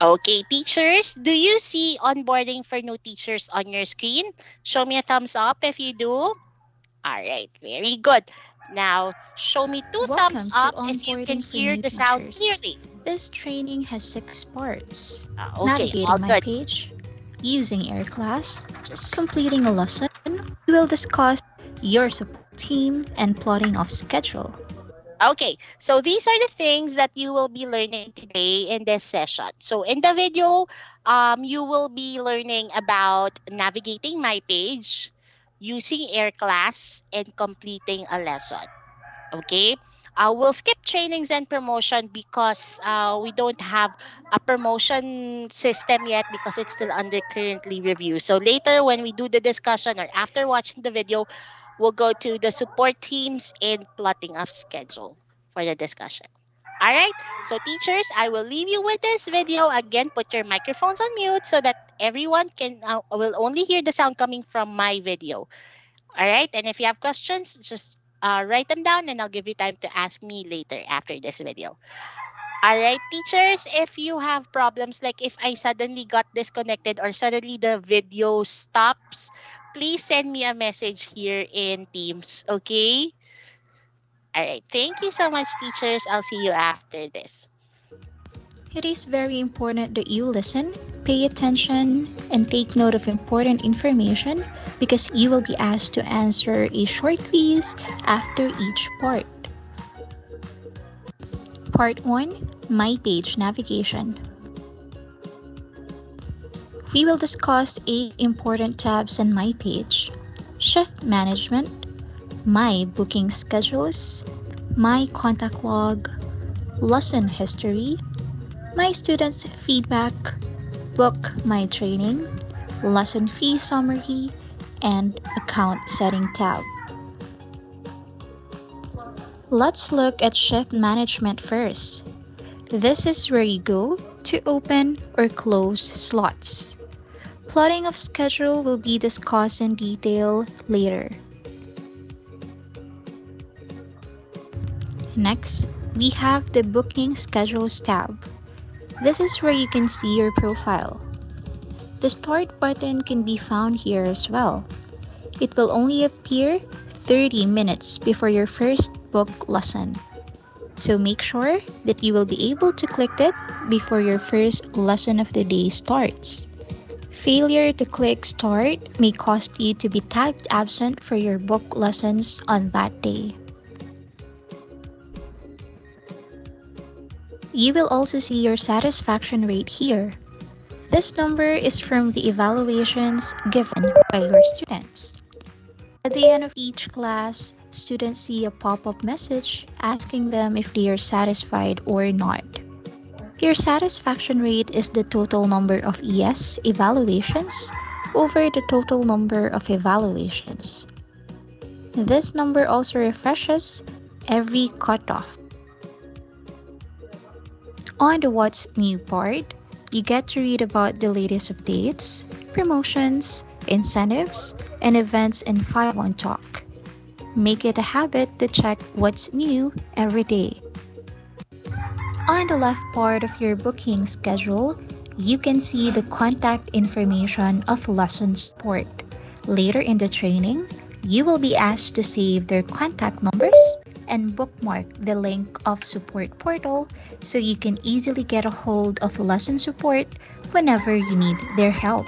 Okay, teachers, do you see onboarding for new teachers on your screen? Show me a thumbs up if you do. All right, very good. Now, show me two thumbs Welcome to up if you can Onboarding for hear New the sound Teachers. clearly. This training has 6 parts: Okay, all navigating my good. page, using Air Class, Just completing a lesson. We will discuss your support team and plotting of schedule. Okay, so these are the things that you will be learning today in this session. So in the video, you will be learning about navigating my page, using Air Class, and completing a lesson. Okay, we'll skip trainings and promotion because we don't have a promotion system yet because it's still under currently review. So later when we do the discussion or after watching the video, we'll go to the support teams and plotting of schedule for the discussion. All right, so teachers, I will leave you with this video. Again, put your microphones on mute so that everyone can will only hear the sound coming from my video. All right. And if you have questions, just write them down and I'll give you time to ask me later after this video. All right, teachers, if you have problems, like if I suddenly got disconnected or suddenly the video stops, please send me a message here in Teams. Okay. All right. Thank you so much, teachers. I'll see you after this. It is very important that you listen, pay attention, and take note of important information because you will be asked to answer a short quiz after each part. Part 1: My Page Navigation. We will discuss 8 important tabs on My Page: Shift Management, My Booking Schedules, My Contact Log, Lesson History, My Students' Feedback, Book My Training, Lesson Fee Summary, and Account Setting tab. Let's look at Shift Management first. This is where you go to open or close slots. Plotting of schedule will be discussed in detail later. Next, we have the Booking Schedules tab. This is where you can see your profile. The Start button can be found here as well. It will only appear 30 minutes before your first book lesson. So make sure that you will be able to click it before your first lesson of the day starts. Failure to click Start may cost you to be tagged absent for your book lessons on that day. You will also see your satisfaction rate here. This number is from the evaluations given by your students. At the end of each class, students see a pop-up message asking them if they are satisfied or not. Your satisfaction rate is the total number of yes evaluations over the total number of evaluations. This number also refreshes every cutoff. On the What's New part, you get to read about the latest updates, promotions, incentives, and events in 5-1 Talk. Make it a habit to check what's new every day. On the left part of your booking schedule, you can see the contact information of lesson support. Later in the training, you will be asked to save their contact numbers and bookmark the link of support portal so you can easily get a hold of lesson support whenever you need their help.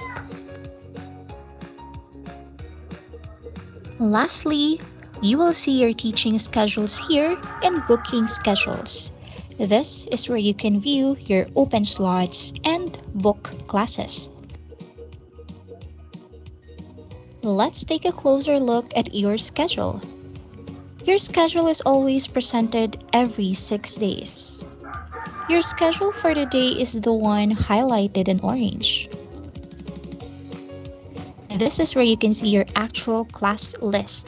Lastly, you will see your teaching schedules here and booking schedules. This is where you can view your open slots and book classes. Let's take a closer look at your schedule. Your schedule is always presented every 6 days. Your schedule for the day is the one highlighted in orange. This is where you can see your actual class list.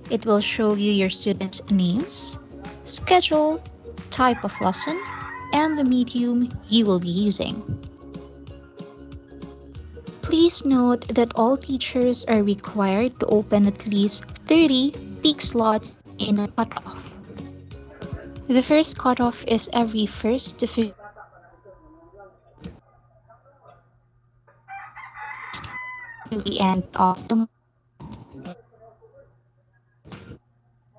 It will show you your students' names, schedule, type of lesson, and the medium you will be using. Please note that all teachers are required to open at least 30 peak slots in a cutoff. The first cutoff is every 1st to 5th. the end of the month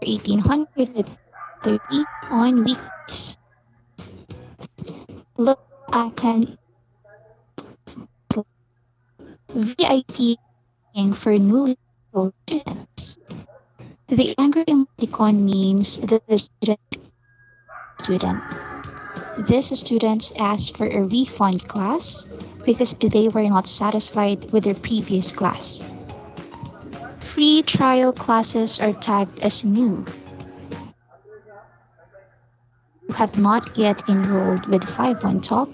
or 1830 on weekdays. Look icon VIP training for newly enrolled students. The angry emoticon means that the student student. These students asked for a refund class because they were not satisfied with their previous class. Free trial classes are tagged as new who have not yet enrolled with 51 Talk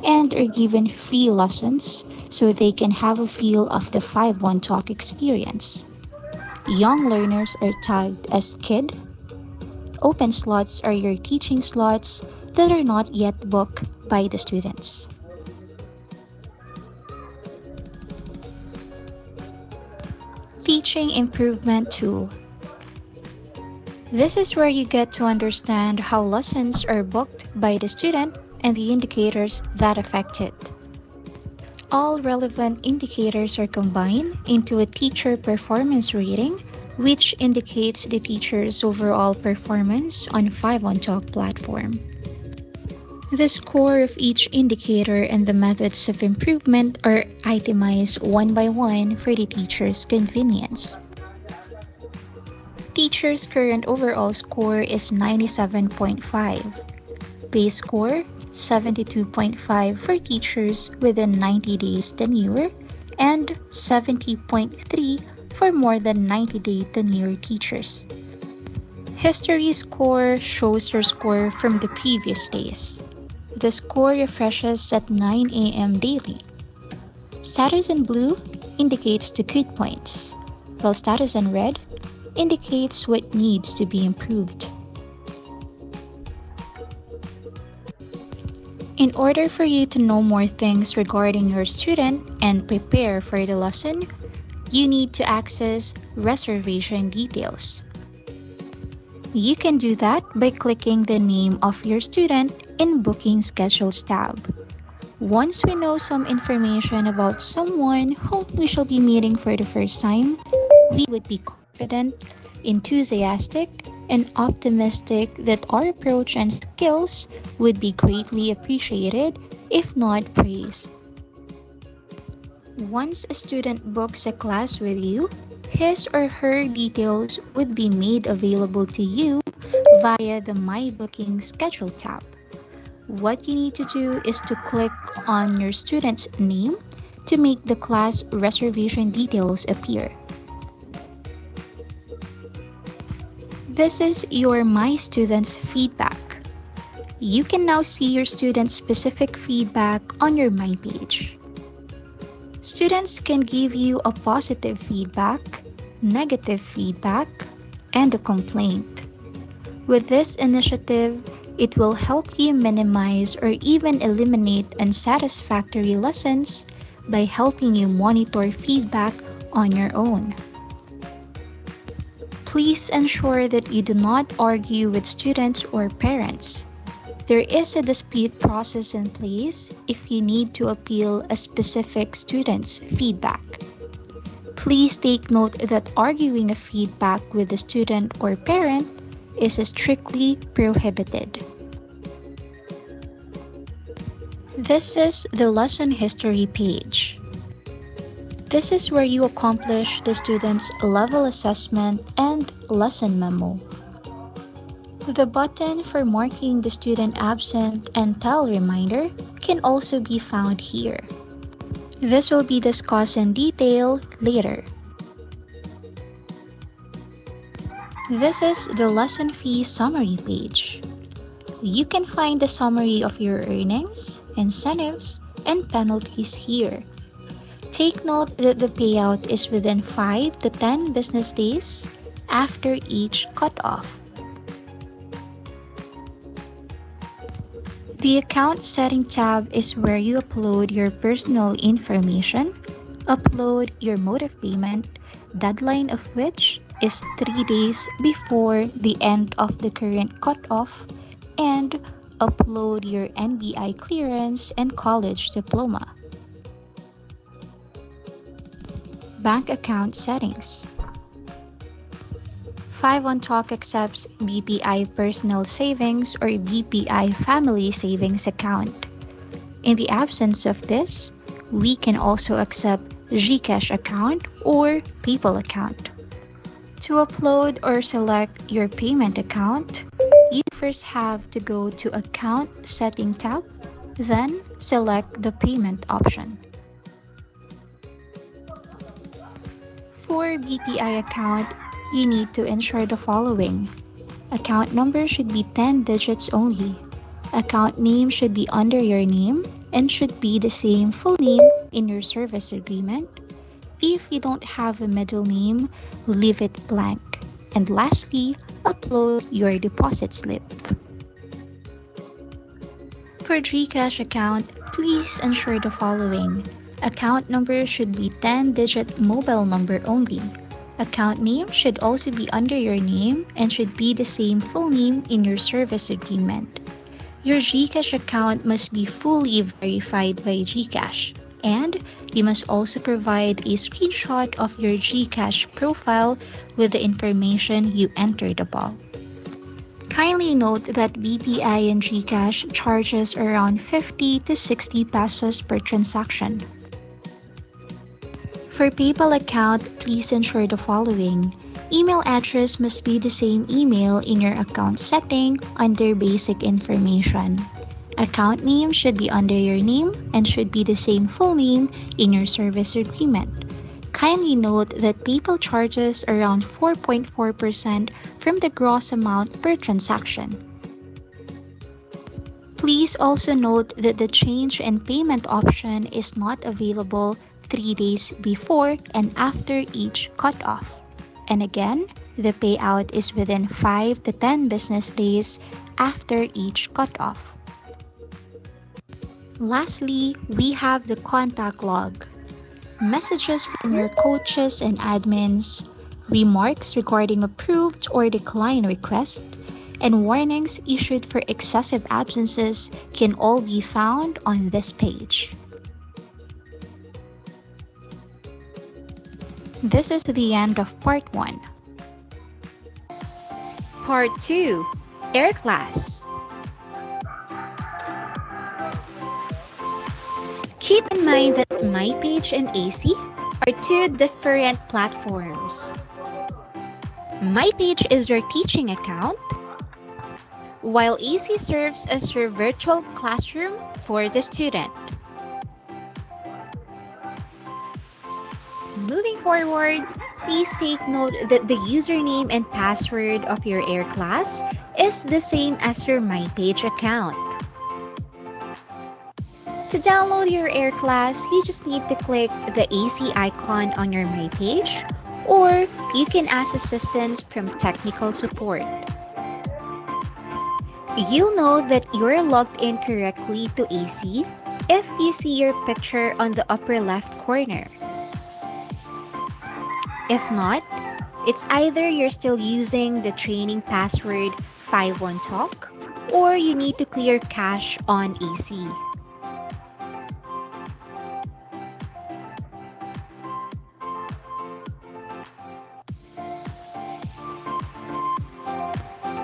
and are given free lessons so they can have a feel of the 51 Talk experience. Young learners are tagged as kid. Open slots are your teaching slots that are not yet booked by the students. Teaching Improvement Tool. This is where you get to understand how lessons are booked by the student and the indicators that affect it. All relevant indicators are combined into a teacher performance rating, which indicates the teacher's overall performance on 5 on Talk platform. The score of each indicator and the methods of improvement are itemized one by one for the teacher's convenience. Teacher's current overall score is 97.5. Base score 72.5 for teachers within 90 days tenure and 70.3 for more than 90-day tenure teachers. History score shows your score from the previous days. The score refreshes at 9 a.m. daily. Status in blue indicates the good points, while status in red indicates what needs to be improved. In order for you to know more things regarding your student and prepare for the lesson, you need to access reservation details. You can do that by clicking the name of your student in Booking Schedules tab. Once we know some information about someone whom we shall be meeting for the first time, we would be confident, enthusiastic, and optimistic that our approach and skills would be greatly appreciated, if not praised. Once a student books a class with you, his or her details would be made available to you via the My Booking Schedule tab. What you need to do is to click on your student's name to make the class reservation details appear. This is your My Students feedback. You can now see your students' specific feedback on your My page. Students can give you a positive feedback, negative feedback, and a complaint. With this initiative, it will help you minimize or even eliminate unsatisfactory lessons by helping you monitor feedback on your own. Please ensure that you do not argue with students or parents. There is a dispute process in place if you need to appeal a specific student's feedback. Please take note that arguing a feedback with the student or parent is strictly prohibited. This is the lesson history page. This is where you accomplish the student's level assessment and lesson memo. The button for marking the student absent and tell reminder can also be found here. This will be discussed in detail later. This is the lesson fee summary page. You can find the summary of your earnings, incentives, and penalties here. Take note that the payout is within 5 to 10 business days after each cutoff. The Account Setting tab is where you upload your personal information, upload your mode of payment, deadline of which is 3 days before the end of the current cutoff, and upload your NBI clearance and college diploma. Bank account settings. 5 on Talk accepts BPI Personal Savings or BPI Family Savings account. In the absence of this, we can also accept GCash account or PayPal account. To upload or select your payment account, you first have to go to Account Setting tab, then select the payment option. For BPI account, you need to ensure the following. Account number should be 10 digits only. Account name should be under your name and should be the same full name in your service agreement. If you don't have a middle name, leave it blank. And lastly, upload your deposit slip. For GCash account, please ensure the following. Account number should be 10-digit mobile number only. Account name should also be under your name and should be the same full name in your service agreement. Your GCash account must be fully verified by GCash, and you must also provide a screenshot of your GCash profile with the information you entered above. Kindly note that BPI and GCash charges around 50 to 60 pesos per transaction. For PayPal account, please ensure the following. Email address must be the same email in your account setting under basic information. Account name should be under your name and should be the same full name in your service agreement. Kindly note that PayPal charges around 4.4% from the gross amount per transaction. Please also note that the change in payment option is not available 3 days before and after each cutoff. And again, the payout is within 5 to 10 business days after each cutoff. Lastly, we have the contact log. Messages from your coaches and admins, remarks regarding approved or declined requests, and warnings issued for excessive absences can all be found on this page. This is the end of part 1. Part 2, Air Class. Keep in mind that MyPage and AC are two different platforms. MyPage is your teaching account, while AC serves as your virtual classroom for the student. Moving forward, please take note that the username and password of your Air Class is the same as your MyPage account. To download your Air Class, you just need to click the AC icon on your MyPage, or you can ask assistance from technical support. You'll know that you're logged in correctly to AC if you see your picture on the upper left corner. If not, it's either you're still using the training password 51talk or you need to clear cache on AC.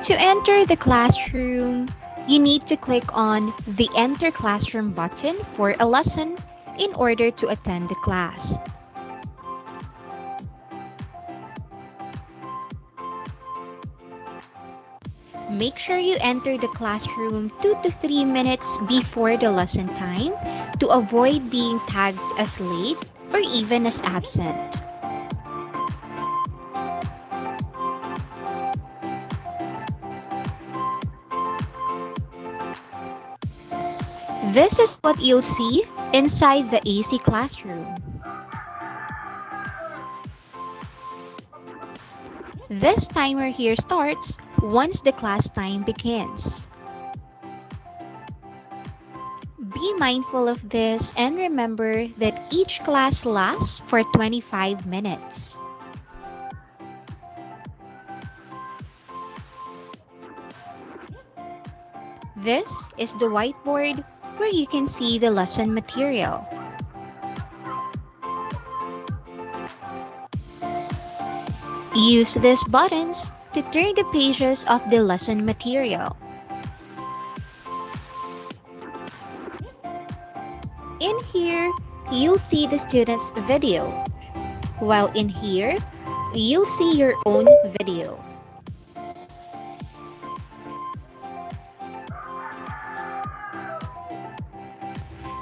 To enter the classroom, you need to click on the Enter Classroom button for a lesson in order to attend the class. Make sure you enter the classroom 2 to 3 minutes before the lesson time to avoid being tagged as late or even as absent. This is what you'll see inside the AC classroom. This timer here starts once the class time begins. Be mindful of this and remember that each class lasts for 25 minutes. This is the whiteboard where you can see the lesson material. Use these buttons to turn the pages of the lesson material. In here, you'll see the student's video, while in here, you'll see your own video.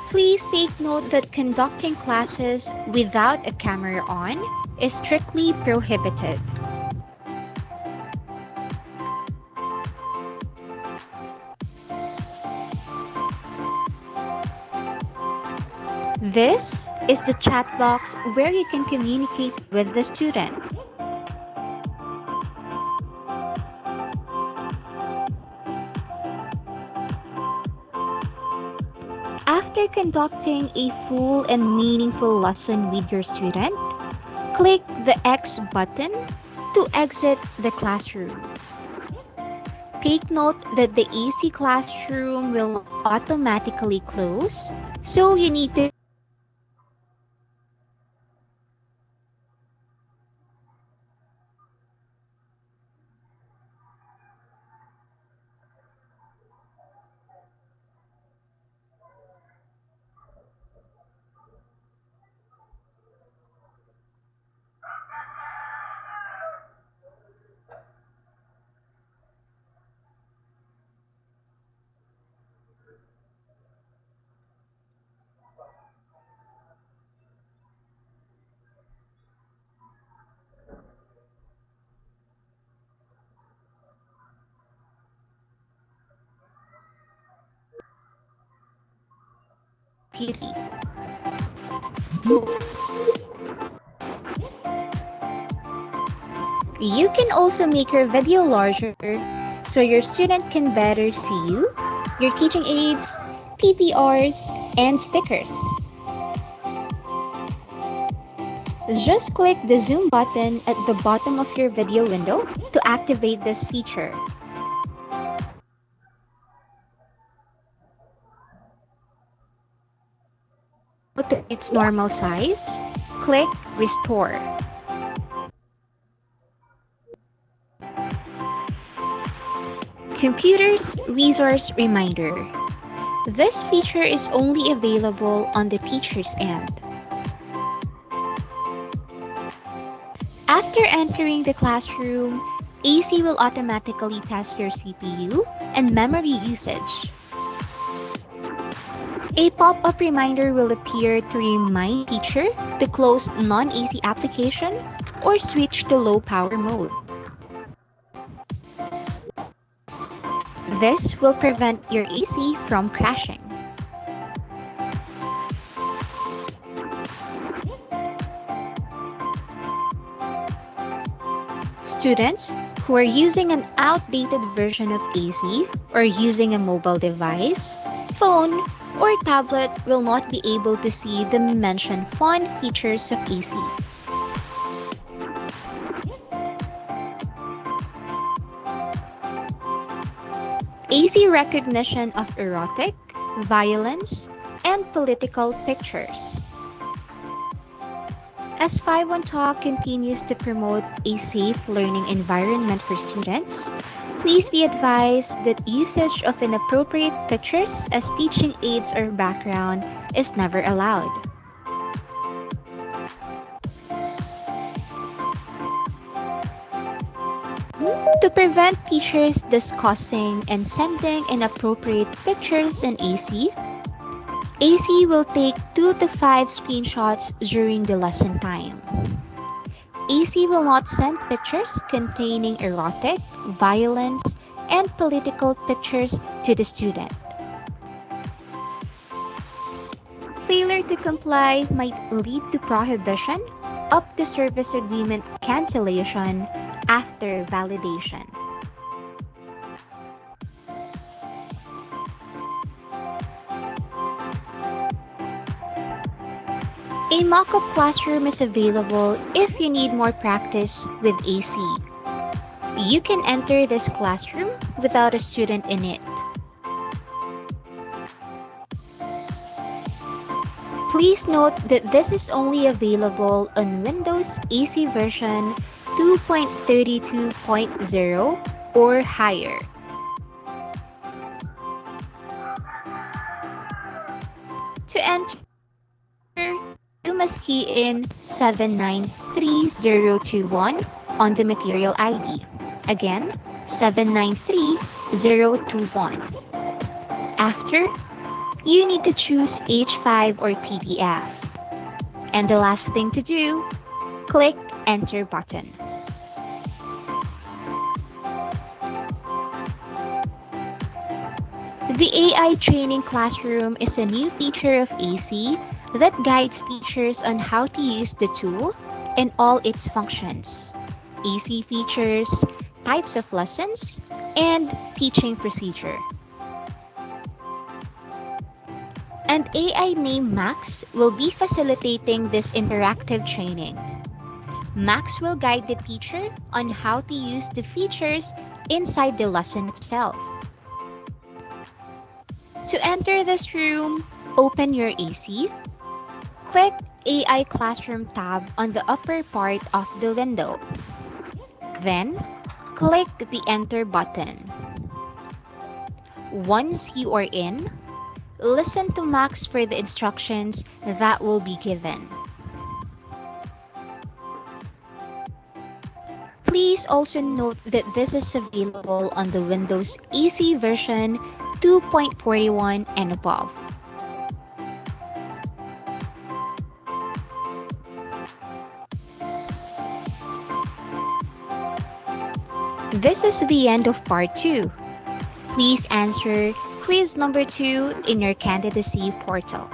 Please take note that conducting classes without a camera on is strictly prohibited. This is the chat box where you can communicate with the student. After conducting a full and meaningful lesson with your student, click the X button to exit the classroom. Take note that the AC classroom will not automatically close, so you need to beauty. You can also make your video larger so your student can better see you, your teaching aids, TPRs, and stickers. Just click the zoom button at the bottom of your video window to activate this feature. To its normal size, click Restore. Computers Resource Reminder. This feature is only available on the teacher's end. After entering the classroom, AC will automatically test your CPU and memory usage. A pop-up reminder will appear to remind teacher to close non-AC application or switch to low power mode. This will prevent your AC from crashing. Students who are using an outdated version of AC or using a mobile device, phone, or tablet will not be able to see the mentioned fun features of AC. AC recognition of erotic, violence, and political pictures. As 51 Talk continues to promote a safe learning environment for students, please be advised that usage of inappropriate pictures as teaching aids or background is never allowed. To prevent teachers discussing and sending inappropriate pictures in AC will take 2 to 5 screenshots during the lesson time. AC will not send pictures containing erotic, violence, and political pictures to the student. Failure to comply might lead to prohibition up to service agreement cancellation after validation. A mock-up classroom is available if you need more practice with AC. You can enter this classroom without a student in it. Please note that this is only available on Windows AC version 2.32.0 or higher. To enter, you must key in 793021 on the material ID. Again, 793021. After, you need to choose H5 or PDF. And the last thing to do, click Enter button. The AI Training Classroom is a new feature of AC that guides teachers on how to use the tool and all its functions, AC features, types of lessons, and teaching procedure. And AI named Max will be facilitating this interactive training. Max will guide the teacher on how to use the features inside the lesson itself. To enter this room, open your AC, click AI Classroom tab on the upper part of the window. Then, click the Enter button. Once you are in, listen to Max for the instructions that will be given. Please also note that this is available on the Windows AC version 2.41 and above. This is the end of part 2. Please answer quiz number 2 in your candidacy portal.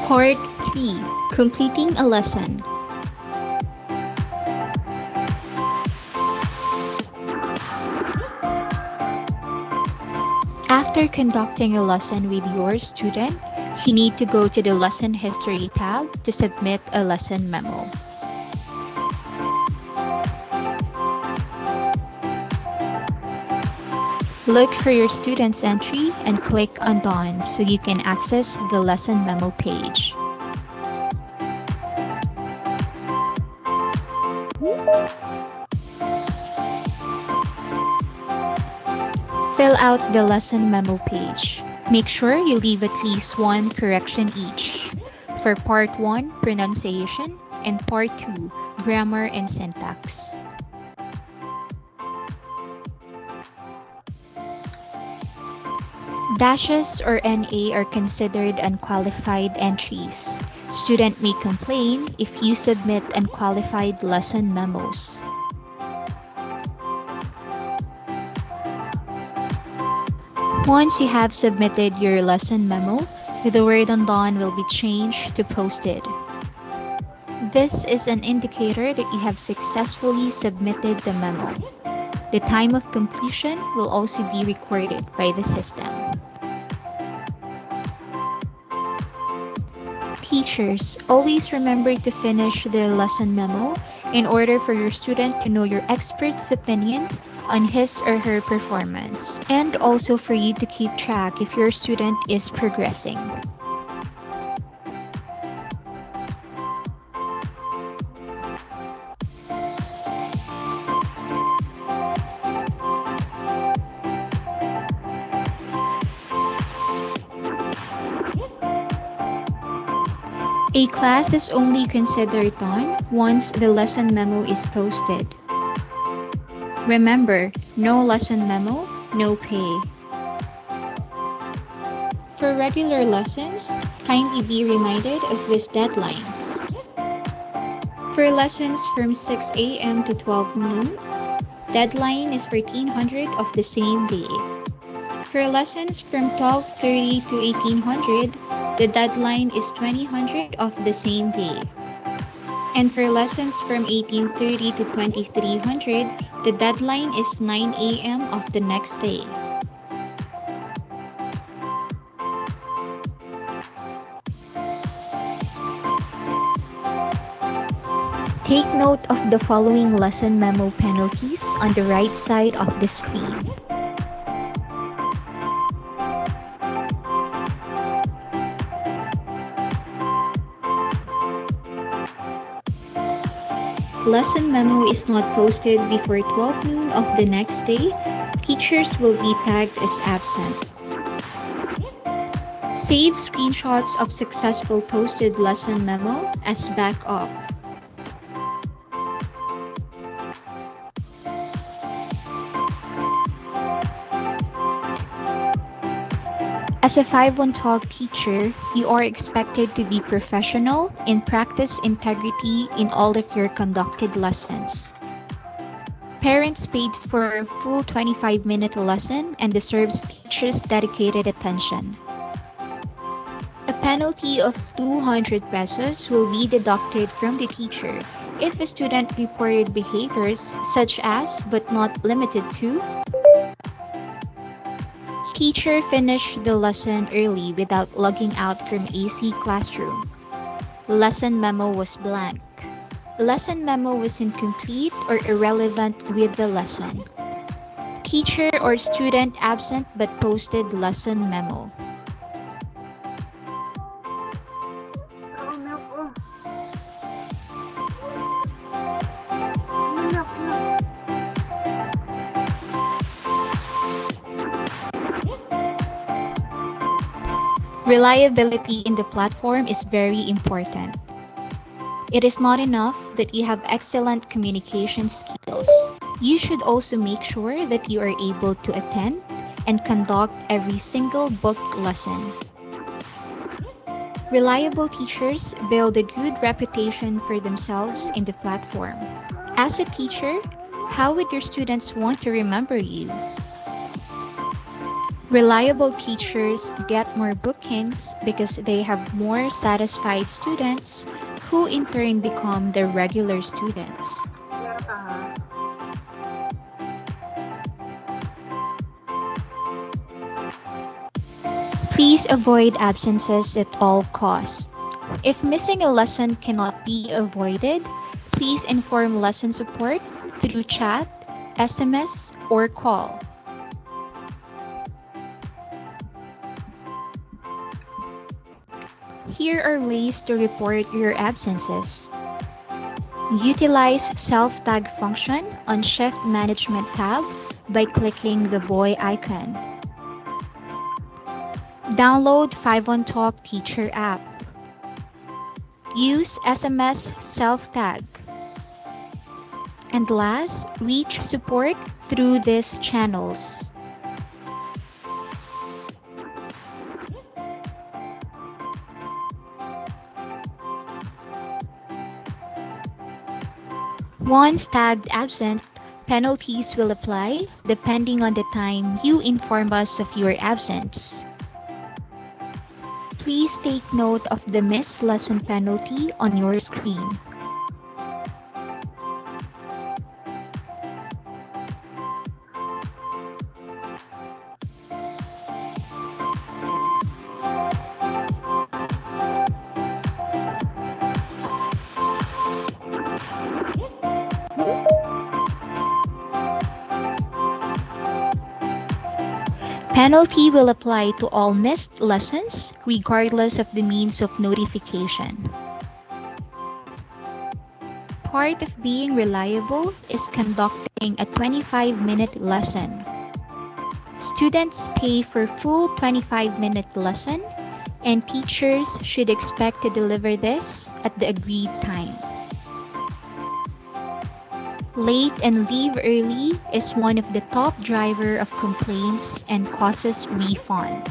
Part 3. Completing a lesson. After conducting a lesson with your student, you need to go to the Lesson History tab to submit a lesson memo. Look for your student's entry and click on Done so you can access the lesson memo page. Fill out the lesson memo page. Make sure you leave at least one correction each. For Part 1, pronunciation, and Part 2, grammar and syntax. Dashes or NA are considered unqualified entries. Student may complain if you submit unqualified lesson memos. Once you have submitted your lesson memo, the word undone will be changed to posted. This is an indicator that you have successfully submitted the memo. The time of completion will also be recorded by the system. Teachers, always remember to finish the lesson memo in order for your student to know your expert's opinion on his or her performance, and also for you to keep track if your student is progressing. A class is only considered done once the lesson memo is posted. Remember, no lesson memo, no pay. For regular lessons, kindly be reminded of these deadlines. For lessons from 6 a.m. to 12 noon, deadline is 1400 of the same day. For lessons from 12:30 to 1800, the deadline is 2000 of the same day. And for lessons from 1830 to 2300, the deadline is 9 a.m. of the next day. Take note of the following lesson memo penalties on the right side of the screen. If lesson memo is not posted before 12 noon of the next day, teachers will be tagged as absent. Save screenshots of successful posted lesson memo as backup. As a 5-1 Talk teacher, you are expected to be professional and practice integrity in all of your conducted lessons. Parents paid for a full 25-minute lesson and deserves teachers' dedicated attention. A penalty of 200 pesos will be deducted from the teacher if a student reported behaviors such as, but not limited to, teacher finished the lesson early without logging out from AC classroom. Lesson memo was blank. Lesson memo was incomplete or irrelevant with the lesson. Teacher or student absent but posted lesson memo. Reliability in the platform is very important. It is not enough that you have excellent communication skills. You should also make sure that you are able to attend and conduct every single booked lesson. Reliable teachers build a good reputation for themselves in the platform. As a teacher, how would your students want to remember you? Reliable teachers get more bookings because they have more satisfied students who in turn become the regular students. Please avoid absences at all costs. If missing a lesson cannot be avoided, please inform lesson support through chat, SMS, or call. Here are ways to report your absences. Utilize self-tag function on Shift Management tab by clicking the boy icon. Download 5-1 Talk Teacher app. Use SMS self-tag. And last, reach support through these channels. Once tagged absent, penalties will apply depending on the time you inform us of your absence. Please take note of the missed lesson penalty on your screen. Penalty will apply to all missed lessons, regardless of the means of notification. Part of being reliable is conducting a 25-minute lesson. Students pay for full 25-minute lesson, and teachers should expect to deliver this at the agreed time. Late and leave early is one of the top driver of complaints and causes refund.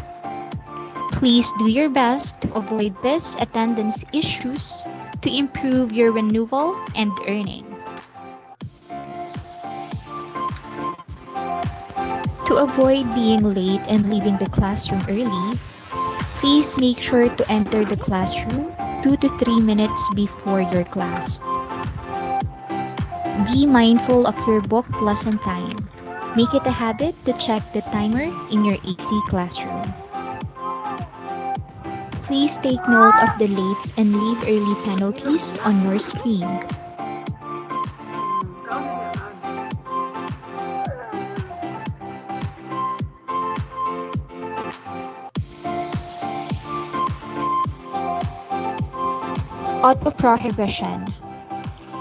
Please do your best to avoid these attendance issues to improve your renewal and earning. To avoid being late and leaving the classroom early, please make sure to enter the classroom 2 to 3 minutes before your class. Be mindful of your booked lesson time. Make it a habit to check the timer in your AC classroom. Please take note of the late and leave early penalties on your screen. Auto prohibition.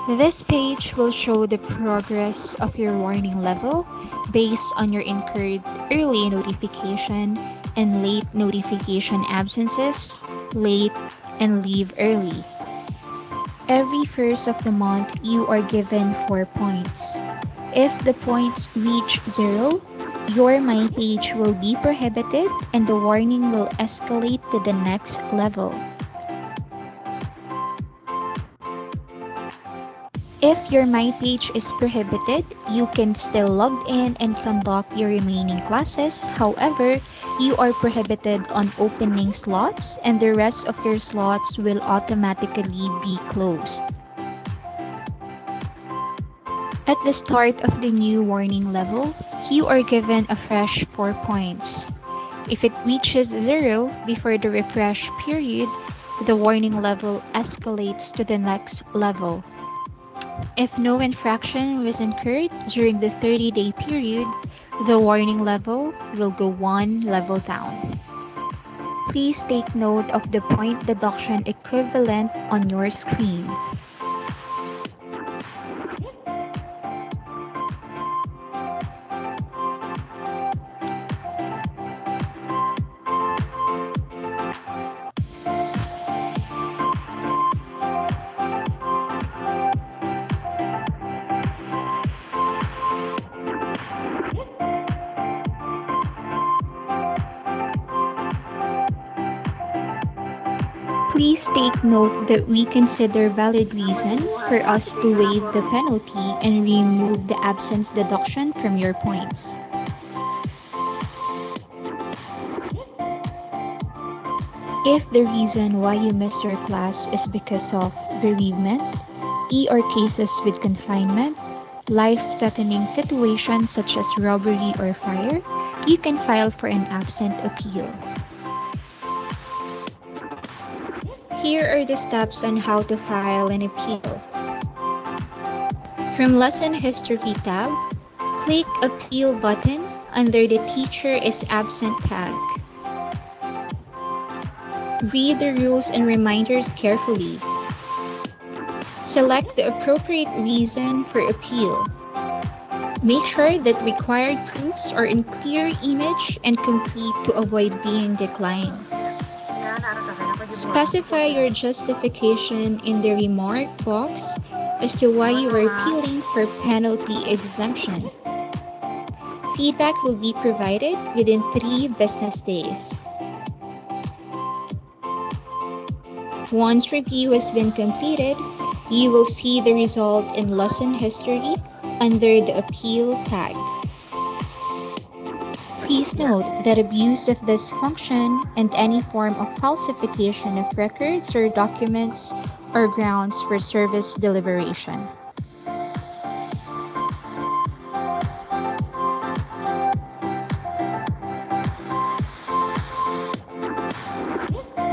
This page will show the progress of your warning level based on your incurred early notification and late notification absences, late and leave early. Every first of the month, you are given 4 points. If the points reach 0, your My page will be prohibited and the warning will escalate to the next level. If your My page is prohibited, you can still log in and conduct your remaining classes. However, you are prohibited on opening slots and the rest of your slots will automatically be closed. At the start of the new warning level, you are given a fresh 4 points. If it reaches 0 before the refresh period, the warning level escalates to the next level. If no infraction was incurred during the 30-day period, the warning level will go one level down. Please take note of the point deduction equivalent on your screen. Please take note that we consider valid reasons for us to waive the penalty and remove the absence deduction from your points. If the reason why you missed your class is because of bereavement, or cases with confinement, life-threatening situations such as robbery or fire, you can file for an absent appeal. Here are the steps on how to file an appeal. From Lesson History tab, click Appeal button under the Teacher is Absent tag. Read the rules and reminders carefully. Select the appropriate reason for appeal. Make sure that required proofs are in clear image and complete to avoid being declined. Specify your justification in the remark box as to why you are appealing for penalty exemption. Feedback will be provided within 3 business days. Once review has been completed, you will see the result in Lesson History under the Appeal tag. Please note that abuse of this function and any form of falsification of records or documents are grounds for service deliberation.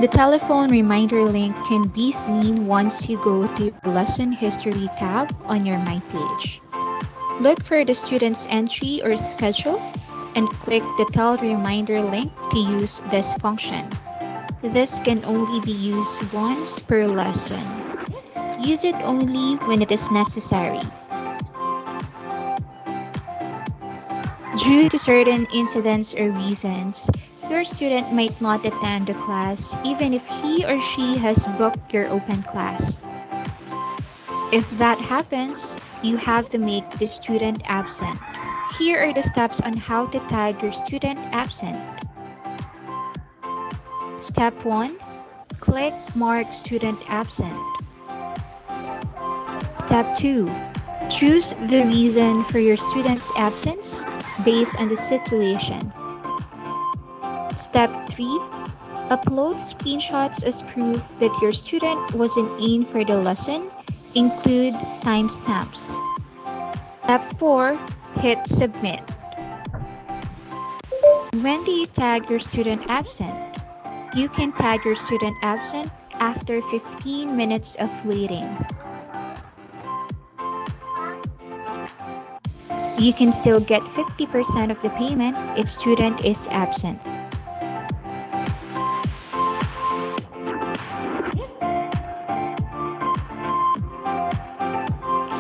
The telephone reminder link can be seen once you go to your Lesson History tab on your My page. Look for the student's entry or schedule and click the Tell Reminder link to use this function. This can only be used once per lesson. Use it only when it is necessary. Due to certain incidents or reasons, your student might not attend the class even if he or she has booked your open class. If that happens, you have to make the student absent. Here are the steps on how to tag your student absent. Step 1. Click Mark Student Absent. Step 2. Choose the reason for your student's absence based on the situation. Step 3. Upload screenshots as proof that your student wasn't in for the lesson. Include timestamps. Step 4. Hit Submit. When do you tag your student absent? You can tag your student absent after 15 minutes of waiting. You can still get 50% of the payment if student is absent.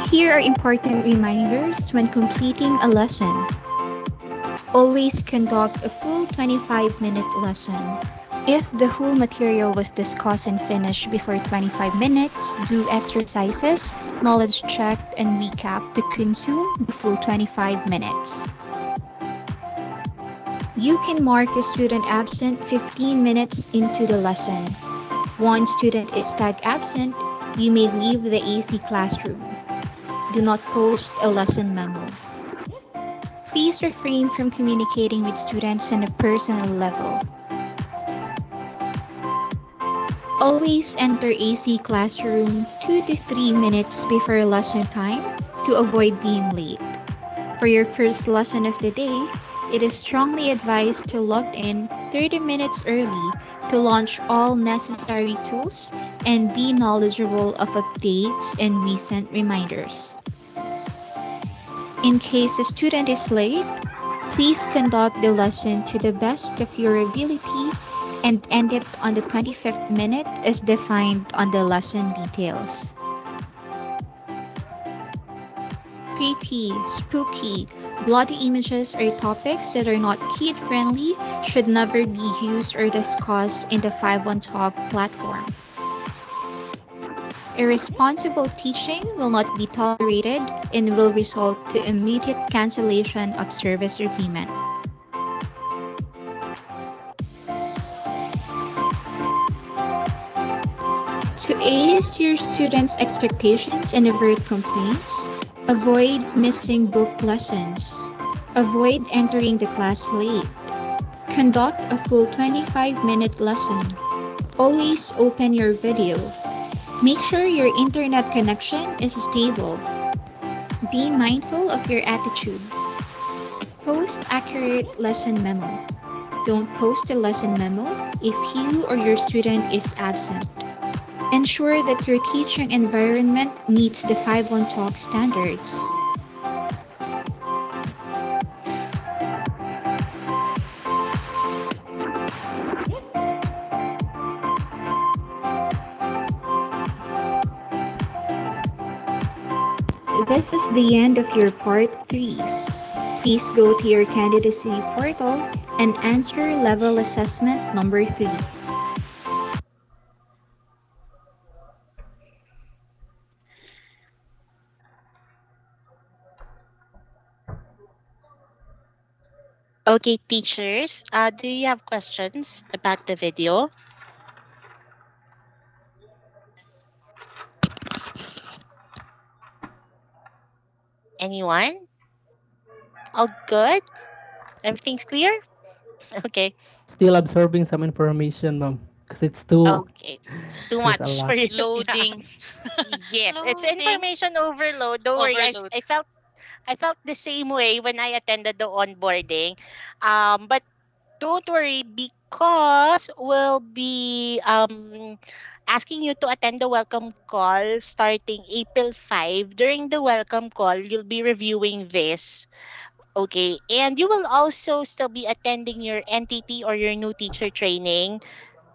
Here are important reminders when completing a lesson. Always conduct a full 25-minute lesson. If the whole material was discussed and finished before 25 minutes, do exercises, knowledge check, and recap to consume the full 25 minutes. You can mark a student absent 15 minutes into the lesson. One student is tagged absent, you may leave the AC classroom. Do not post a lesson memo. Please refrain from communicating with students on a personal level. Always enter AC classroom 2 to 3 minutes before lesson time to avoid being late. For your first lesson of the day, it is strongly advised to log in 30 minutes early to launch all necessary tools and be knowledgeable of updates and recent reminders. In case a student is late, please conduct the lesson to the best of your ability and end it on the 25th minute as defined on the lesson details. Creepy, spooky, bloody images or topics that are not kid-friendly should never be used or discussed in the 5-1 Talk platform. Irresponsible teaching will not be tolerated and will result to immediate cancellation of service agreement. To ease your students' expectations and avert complaints, avoid missing book lessons. Avoid entering the class late. Conduct a full 25-minute lesson. Always open your video. Make sure your internet connection is stable. Be mindful of your attitude. Post accurate lesson memo. Don't post a lesson memo if you or your student is absent. Ensure that your teaching environment meets the 5-1 Talk standards. This is the end of your part 3. Please go to your candidacy portal and answer level assessment number 3. Okay, teachers, do you have questions about the video? Anyone? All good? Everything's clear? Okay. Still absorbing some information, ma'am, because it's too, Okay. Too there's a much for lot. you. Yeah. Loading. Yes, it's Loading. information overload. Don't worry. Overload. I felt the same way when I attended the onboarding. But don't worry because we'll be asking you to attend the welcome call starting April 5. During the welcome call, you'll be reviewing this. Okay. And you will also still be attending your NTT or your new teacher training,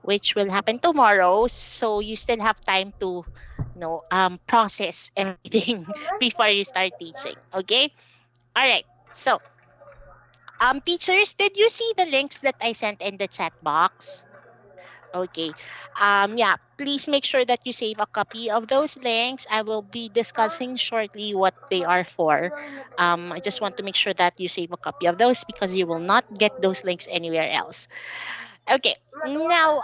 which will happen tomorrow. So you still have time to, process everything before you start teaching. Okay. All right. So, teachers, did you see the links that I sent in the chat box? Okay. Yeah, please make sure that you save a copy of those links. I will be discussing shortly what they are for. I just want to make sure that you save a copy of those because you will not get those links anywhere else. Okay. Now,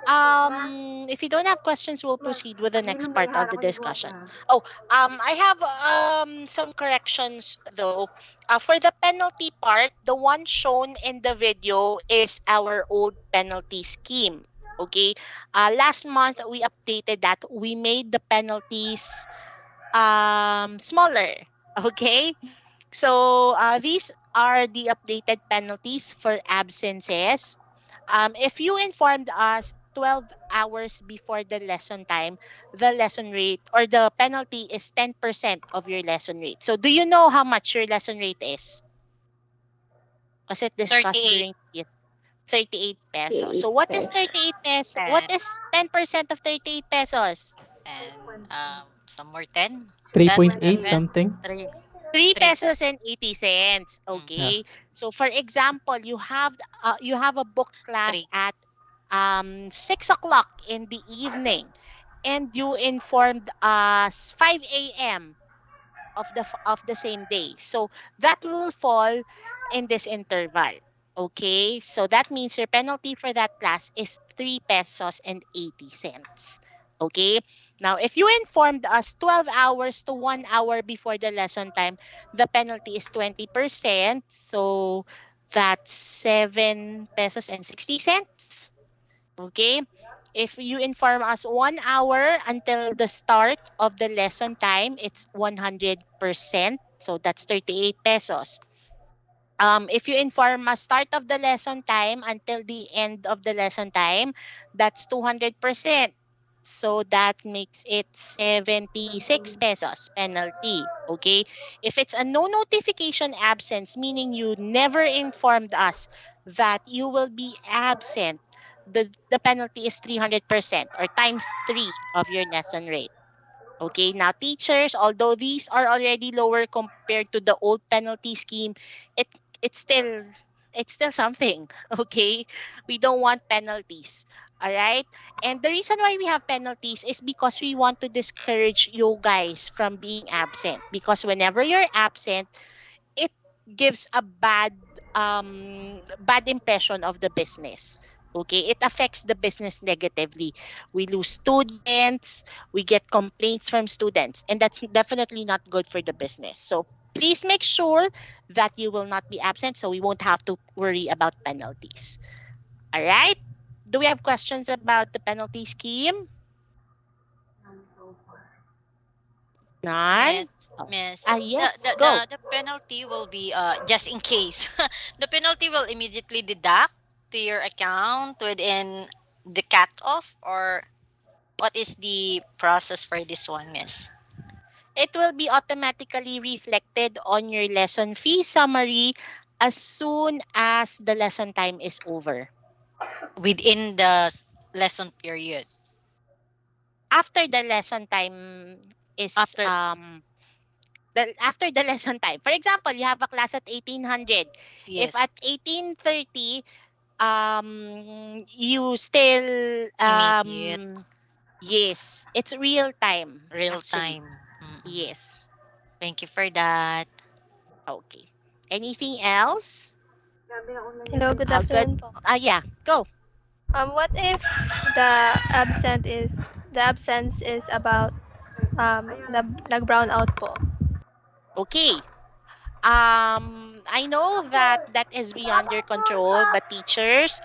if you don't have questions, we'll proceed with the next part of the discussion. Oh, I have some corrections though. For the penalty part, the one shown in the video is our old penalty scheme. Okay. Last month we updated that. We made the penalties smaller. Okay. So these are the updated penalties for absences. If you informed us 12 hours before the lesson time, the lesson rate or the penalty is 10% of your lesson rate. So do you know how much your lesson rate is? Was it discussed 38. during this? 38 pesos. So what is 38 pesos? What 10. is 10% of 38 pesos? And some more 10. That 3.8 meant something. three 3 three. pesos and 80 cents. Mm, Yeah. Okay. So for example, you have a book class three. at 6 o'clock in the evening, and you informed us 5 a.m. Of the same day. So that will fall in this interval. Okay? So that means your penalty for that class is 3 pesos and 80 cents. Okay? Now, if you informed us 12 hours to 1 hour before the lesson time, the penalty is 20%. So that's 7 pesos and 60 cents. Okay? If you inform us 1 hour until the start of the lesson time, it's 100%. So that's 38 pesos. If you inform us start of the lesson time until the end of the lesson time, that's 200%. So that makes it 76 pesos penalty. Okay. If it's a no notification absence, meaning you never informed us that you will be absent, the penalty is 300% or times three of your lesson rate. Okay, now teachers, although these are already lower compared to the old penalty scheme, it it's still it's still something. Okay, we don't want penalties. All right, and the reason why we have penalties is because we want to discourage you guys from being absent. Because whenever you're absent, it gives a bad impression of the business. Okay, it affects the business negatively. We lose students, we get complaints from students, and that's definitely not good for the business. So please make sure that you will not be absent so we won't have to worry about penalties. All right, do we have questions about the penalty scheme? None. Oh. Miss, Ah, yes, go. the penalty will be just in case. The penalty will immediately deduct to your account within the cut off, or what is the process for this one, Miss? It will be automatically reflected on your lesson fee summary as soon as the lesson time is over. Within the lesson period. After the lesson time is After, after the lesson time. For example, you have a class at 1800. If at yes, 1830 you still immediate, yes, it's real time real actually. time. Mm-mm. Yes. Thank you for that. Okay. Anything else? Hello, good Good. afternoon po. Yeah, go. What if the absence is about nag-brown out po? Okay. I know that that is beyond your control, but teachers,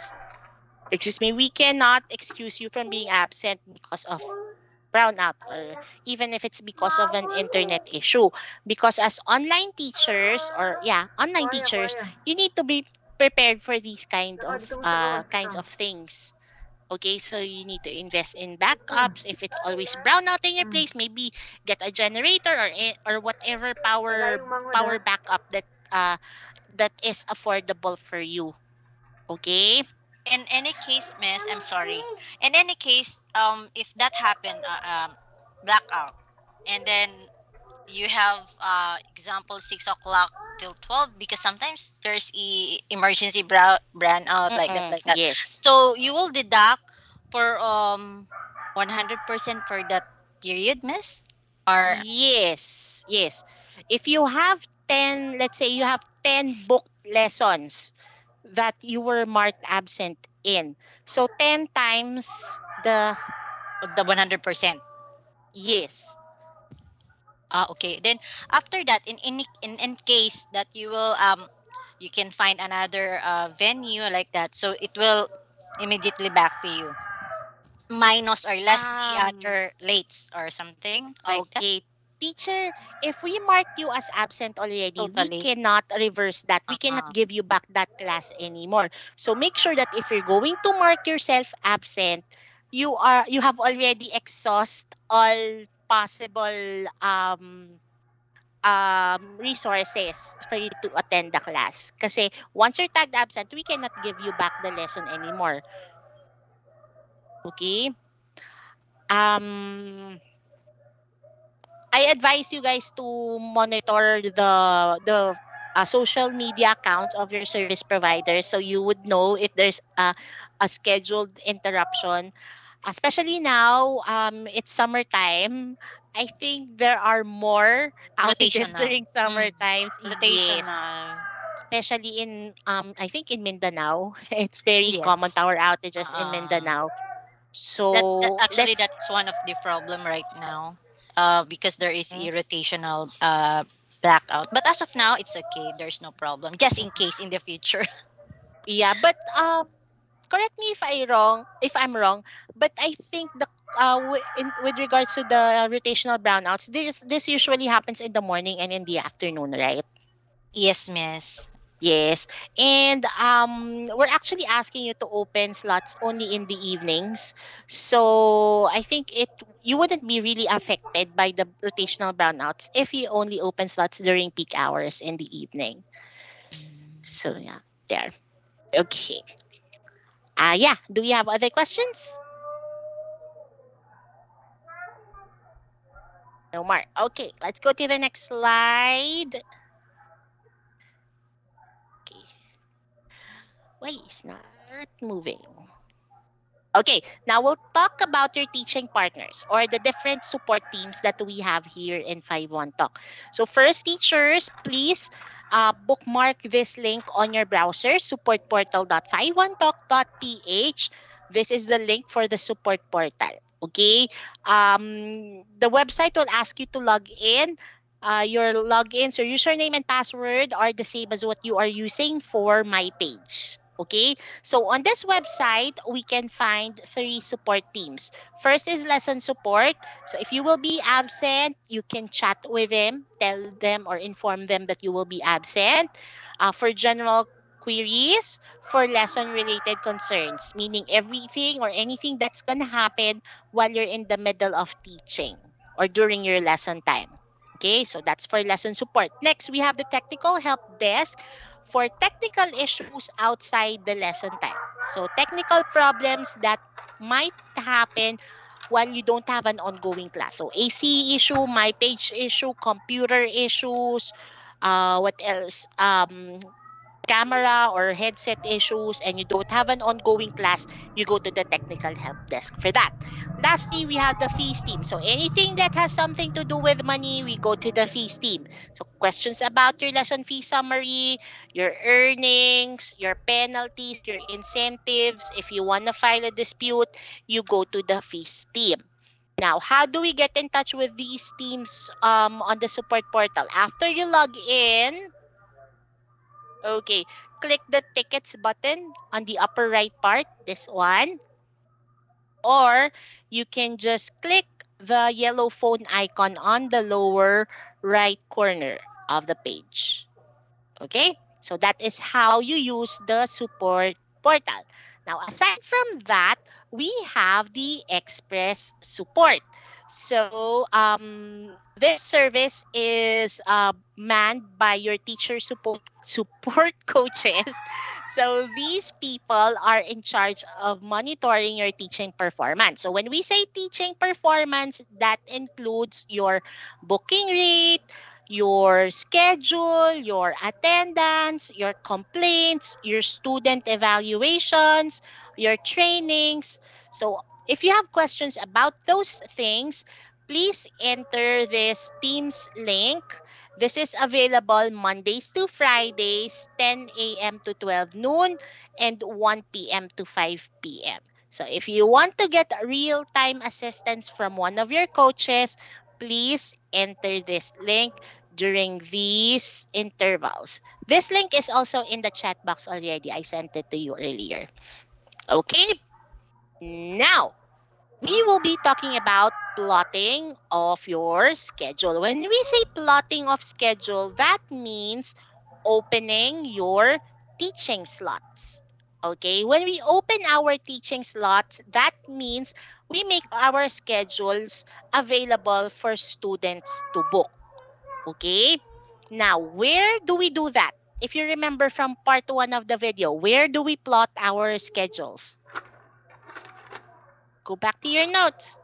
excuse me, we cannot excuse you from being absent because of brownout or even if it's because of an internet issue. Because as online teachers or yeah, online teachers, you need to be prepared for these kinds of things. Okay, so you need to invest in backups. If it's always brown out in your place, maybe get a generator or whatever power backup uh that is affordable for you. Okay? In any case, Miss, I'm sorry. In any case, if that happened, blackout, and then you have example 6 o'clock till 12, because sometimes there's emergency brand out Mm-mm, like that. yes. So you will deduct for 100% for that period, Miss, or Yes. Yes. If you have 10, let's say you have 10 book lessons that you were marked absent in. So 10 times the the 100%. yes. Okay. Then after that, in case that you will you can find another venue like that, so it will immediately back to you, minus or less the Um other lates or something like that. Okay. Teacher, if we marked you as absent already, we Totally. cannot reverse that. We cannot Uh-uh. give you back that class anymore. So make sure that if you're going to mark yourself absent, you have already exhaust all possible resources for you to attend the class. Kasi once you're tagged absent, we cannot give you back the lesson anymore. Okay? Um I advise you guys to monitor the social media accounts of your service provider so you would know if there's a scheduled interruption. Especially now, it's summertime. I think there are more outages Rotational. during summer Mm. times. Yes, Rotational. especially in I think in Mindanao, it's very common Yes. power outages in Uh, Mindanao. that So actually let's. that's one of the problem right now. Because there is Mm, a rotational blackout. But as of now, it's okay. There's no problem. Just in case in the future. yeah, but correct me if I'm wrong, but I think with regards to the rotational brownouts, this usually happens in the morning and in the afternoon, right? Yes, miss. Yes. And we're actually asking you to open slots only in the evenings. So I think it you wouldn't be really affected by the rotational brownouts if you only open slots during peak hours in the evening. So yeah, there. Okay. Yeah, do we have other questions? No more. Okay, let's go to the next slide. Okay. Why is not moving? Okay, now we'll talk about your teaching partners or the different support teams that we have here in 51 Talk. So first, teachers, please bookmark this link on your browser, supportportal.51talk.ph. This is the link for the support portal. Okay, the website will ask you to log in. Your logins, your username and password are the same as what you are using for my page. Okay, so on this website, we can find three support teams. First is lesson support. So if you will be absent, you can chat with them, tell them or inform them that you will be absent. For general queries, for lesson related concerns, meaning everything or anything that's going to happen while you're in the middle of teaching or during your lesson time. Okay, so that's for lesson support. Next, we have the technical help desk for technical issues outside the lesson time. So technical problems that might happen while you don't have an ongoing class. So AC issue, my page issue, computer issues, what else? Camera or headset issues and you don't have an ongoing class, you go to the technical help desk for that. Lastly, we have the fees team. So anything that has something to do with money, we go to the fees team. So questions about your lesson fee summary, your earnings, your penalties, your incentives. If you want to file a dispute, you go to the fees team. Now, how do we get in touch with these teams on the support portal? After you log in, okay, click the tickets button on the upper right part, this one, or you can just click the yellow phone icon on the lower right corner of the page. Okay, so that is how you use the support portal. Now, aside from that, we have the express support. So, this service is manned by your teacher support coaches. So these people are in charge of monitoring your teaching performance. So when we say teaching performance, that includes your booking rate, your schedule, your attendance, your complaints, your student evaluations, your trainings. So, if you have questions about those things, please enter this Teams link. This is available Mondays to Fridays, 10 a.m. to 12 noon and 1 p.m. to 5 p.m. So, if you want to get real time assistance from one of your coaches, please enter this link during these intervals. This link is also in the chat box already. I sent it to you earlier. Okay, now we will be talking about plotting of your schedule. When we say plotting of schedule, that means opening your teaching slots. Okay, when we open our teaching slots, that means we make our schedules available for students to book. Okay? Now, where do we do that? If you remember from part 1 of the video, where do we plot our schedules? Go back to your notes.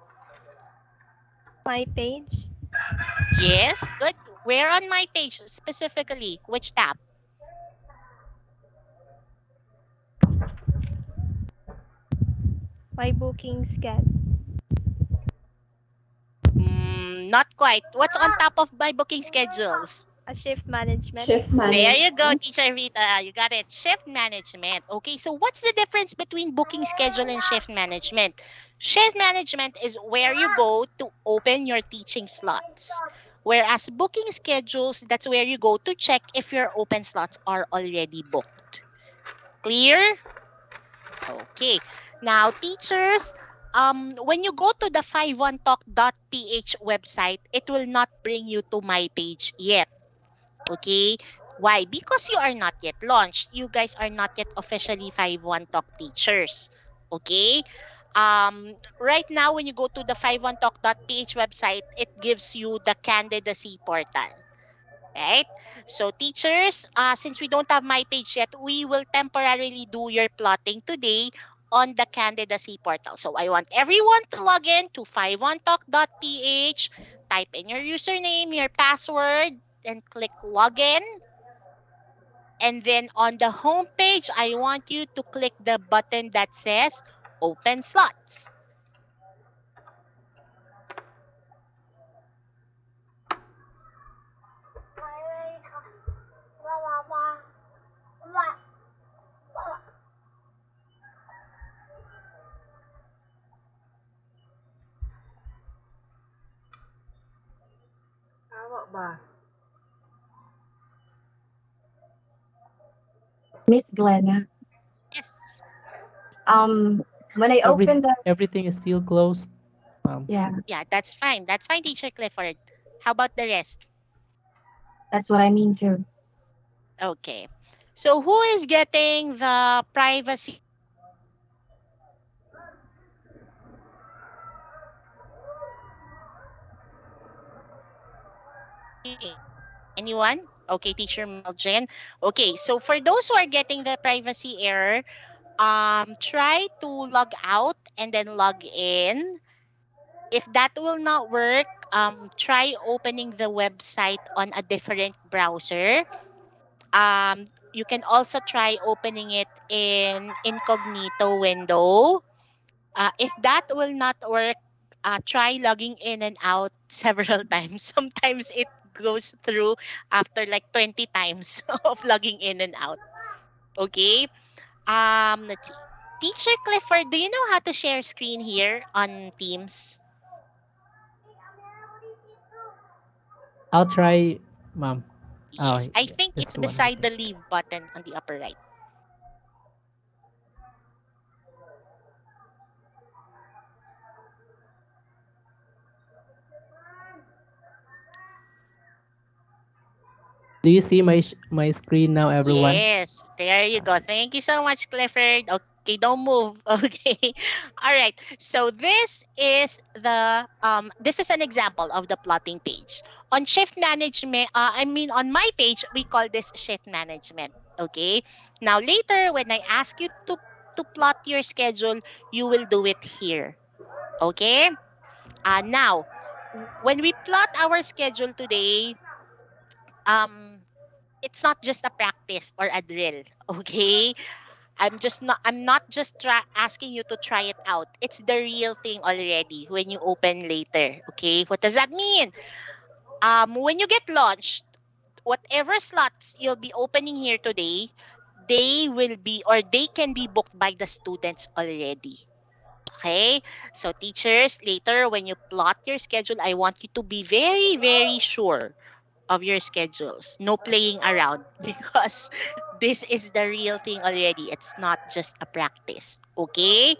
My page. Yes, good. Where on my page specifically? Which tab? My booking schedule. Not quite. What's on top of my booking schedules? A shift management. Shift There you go, management. Teacher Rita. You got it. Shift management. Okay, so what's the difference between booking schedule and shift management? Shift management is where you go to open your teaching slots. Whereas booking schedules, that's where you go to check if your open slots are already booked. Clear? Okay. Now, teachers, when you go to the 51talk.ph website, it will not bring you to my page yet. Okay? Why? Because you are not yet launched. You guys are not yet officially 51talk teachers. Okay? Right now, when you go to the 51talk.ph website, it gives you the candidacy portal. Right? So teachers, since we don't have my page yet, we will temporarily do your plotting today on the candidacy portal. So I want everyone to log in to 51talk.ph, type in your username, your password, and click login. And then on the home page, I want you to click the button that says open slots. Miss Glenna, Yes. when I open the, Everything is still closed. yeah, Yeah, that's fine. That's fine, Teacher Clifford. How about the rest? that's what I mean too. Okay. So who is getting the privacy? Anyone? Okay, Teacher Meljen. Okay, so for those who are getting the privacy error, try to log out and then log in. If that will not work, try opening the website on a different browser. You can also try opening it in incognito window. If that will not work, try logging in and out several times. Sometimes it goes through after like 20 times of logging in and out. Okay. Let's see. Teacher Clifford, do you know how to share screen here on Teams? I'll try, ma'am. Oh, Yes. I yeah, think this it's one, I beside think. the leave button on the upper right. Do you see my screen now, everyone? Yes, there you go. Thank you so much, Clifford. Okay, don't move. Okay. All right. So this is an example of the plotting page. On shift management, on my page, we call this shift management. Okay. Now later when I ask you to plot your schedule, you will do it here. Okay? Now when we plot our schedule today, um it's not just a practice or a drill. Okay, I'm not just asking you to try it out. It's the real thing already when you open later. Okay, what does that mean? When you get launched, whatever slots you'll be opening here today, they can be booked by the students already. Okay, so teachers, later when you plot your schedule, I want you to be very very sure of your schedules. No playing around because this is the real thing already. It's not just a practice. Okay?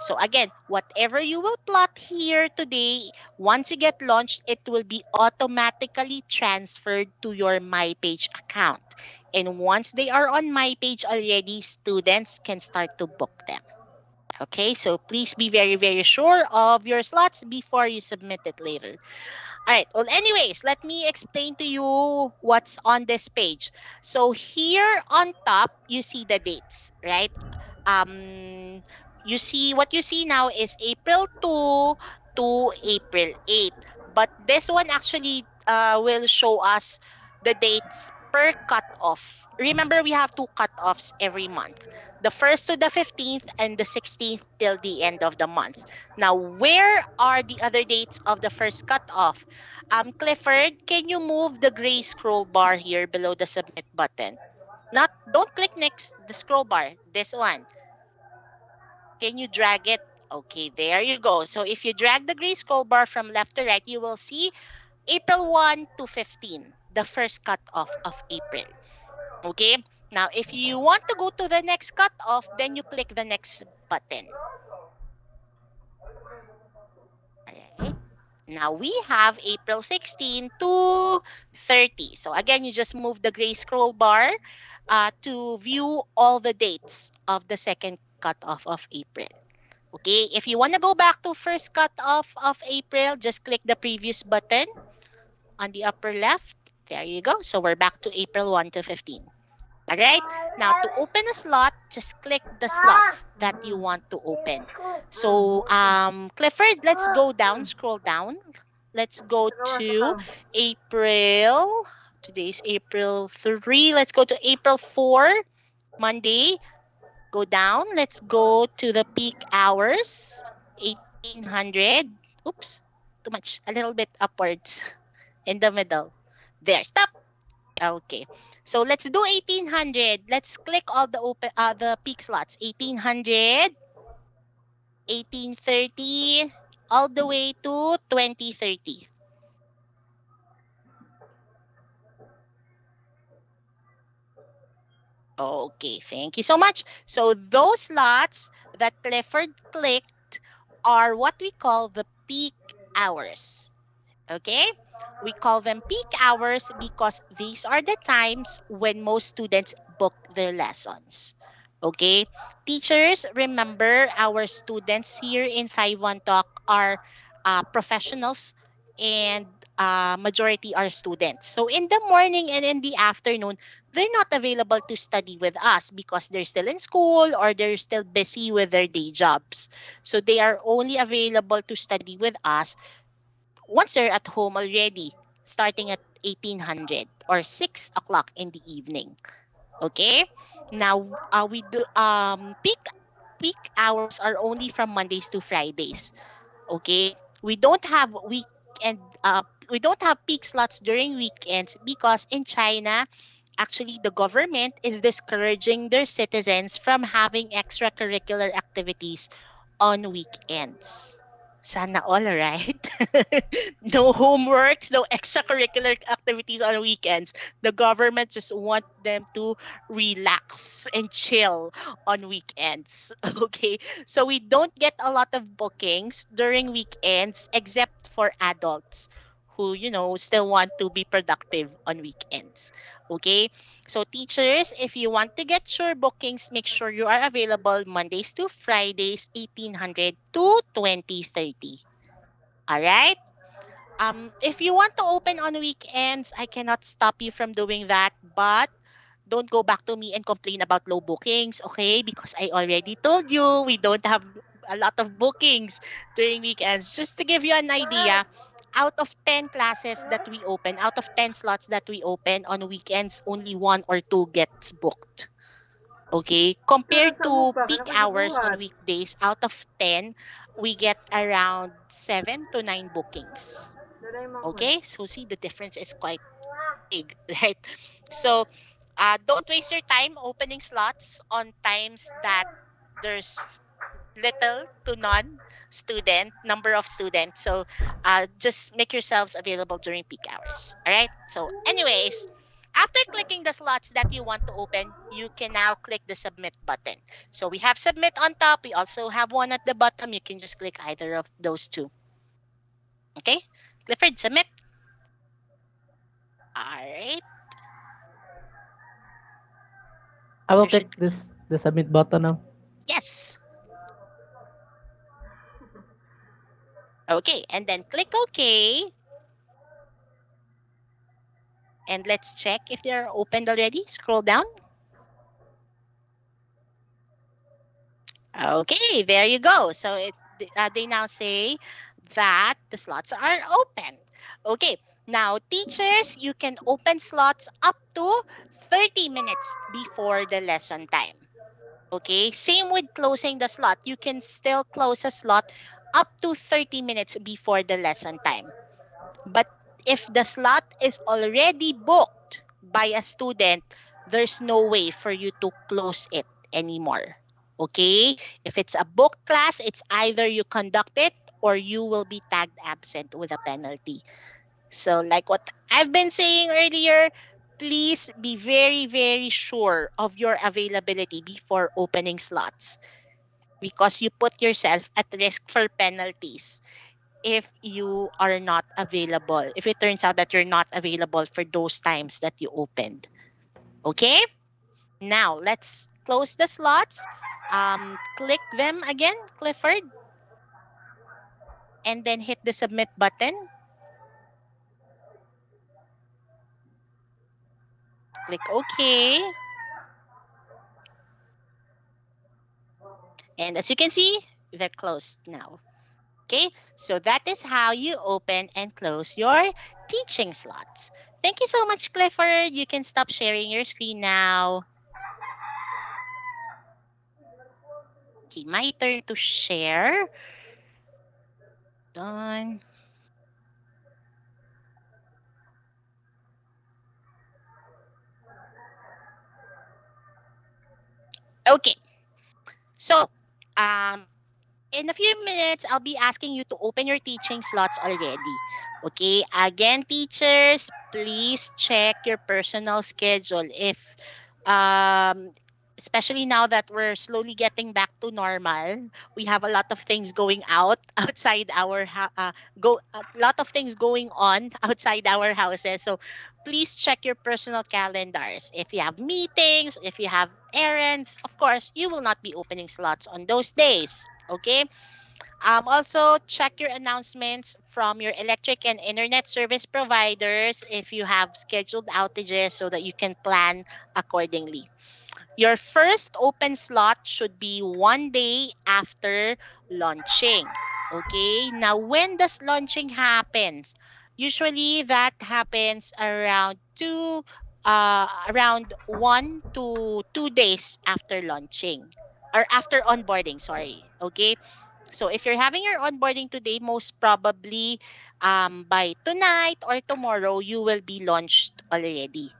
So again, whatever you will plot here today, once you get launched, it will be automatically transferred to your My Page account. And once they are on My Page already, students can start to book them. Okay, so please be very, very sure of your slots before you submit it later. All right. Well, anyways, let me explain to you what's on this page. So here on top, you see the dates, right? Um, what you see now is April 2 to April 8. But this one actually will show us the dates per cutoff. Remember, we have two cutoffs every month. The 1st to the 15th and the 16th till the end of the month. Now, where are the other dates of the first cutoff? Clifford, can you move the gray scroll bar here below the submit button? Not, don't click next the scroll bar. This one. Can you drag it? Okay, there you go. So if you drag the gray scroll bar from left to right, you will see April 1 to 15, the first cutoff of April. Okay? Now, if you want to go to the next cutoff, then you click the next button. All right. Now we have April 16 to 30. So again, you just move the gray scroll bar to view all the dates of the second cutoff of April. Okay, if you want to go back to first cutoff of April, just click the previous button on the upper left. There you go. So we're back to April 1 to 15. All right. Now to open a slot, just click the slots that you want to open. So Clifford, let's go down, scroll down. Let's go to April. Today's April 3. Let's go to April 4, Monday. Go down. Let's go to the peak hours, 1800. Oops, too much. A little bit upwards in the middle. There, stop. Okay. So let's do 1800. Let's click all the peak slots. 1800, 1830, all the way to 2030. Okay, thank you so much. So those slots that Clifford clicked are what we call the peak hours. Okay? We call them peak hours because these are the times when most students book their lessons. Okay? Teachers, remember our students here in 5-1 Talk are professionals and majority are students. So in the morning and in the afternoon, they're not available to study with us because they're still in school or they're still busy with their day jobs. So they are only available to study with us once they're at home already, starting at 1800 or 6 o'clock in the evening. Okay? Now, we do peak hours are only from Mondays to Fridays. Okay? We don't have peak slots during weekends because in China, actually the government is discouraging their citizens from having extracurricular activities on weekends. Sana all, right? No homeworks, no extracurricular activities on weekends. The government just want them to relax and chill on weekends. Okay. So we don't get a lot of bookings during weekends except for adults who, still want to be productive on weekends. Okay. So teachers, if you want to get your bookings, make sure you are available Mondays to Fridays, 1800 to 2030. All right? If you want to open on weekends, I cannot stop you from doing that, but don't go back to me and complain about low bookings, okay? Because I already told you we don't have a lot of bookings during weekends. Just to give you an idea, out of 10 classes that we open, out of 10 slots that we open on weekends, only one or two gets booked. Okay? Compared to peak hours on weekdays, out of 10, we get around 7 to 9 bookings. Okay? So see, the difference is quite big, right? So don't waste your time opening slots on times that there's little to none number of students. So just make yourselves available during peak hours. All right. So anyways, after clicking the slots that you want to open, you can now click the submit button. So we have submit on top. We also have one at the bottom. You can just click either of those two. Okay. Clifford, submit. All right. I will click the submit button now. Yes. Okay, and then click OK. And let's check if they're opened already. Scroll down. Okay, there you go. So they now say that the slots are open. Okay, Now, teachers, you can open slots up to 30 minutes before the lesson time. Okay, same with closing the slot. You can still close a slot up to 30 minutes before the lesson time. But if the slot is already booked by a student, there's no way for you to close it anymore. Okay? If it's a book class, it's either you conduct it or you will be tagged absent with a penalty. So, like what I've been saying earlier, please be very, very sure of your availability before opening slots because you put yourself at risk for penalties if you are not available, if it turns out that you're not available for those times that you opened. Okay? Now, let's close the slots. Click them again, Clifford, and then hit the submit button. Click OK. And as you can see, they're closed now. Okay, so that is how you open and close your teaching slots. Thank you so much, Clifford. You can stop sharing your screen now. Okay, my turn to share. Done. Okay, so um, in a few minutes, I'll be asking you to open your teaching slots already. Okay, again, teachers, please check your personal schedule. If especially now that we're slowly getting back to normal, we have a lot of things going out outside our go a lot of things going on outside our houses. So please check your personal calendars. If you have meetings, if you have errands, of course, you will not be opening slots on those days. Okay. Also, check your announcements from your electric and internet service providers if you have scheduled outages so that you can plan accordingly. Your first open slot should be 1 day after launching. Okay, now when does launching happens? Usually that happens around 1 to 2 days after launching or after onboarding, sorry. Okay, so if you're having your onboarding today, most probably by tonight or tomorrow, you will be launched already.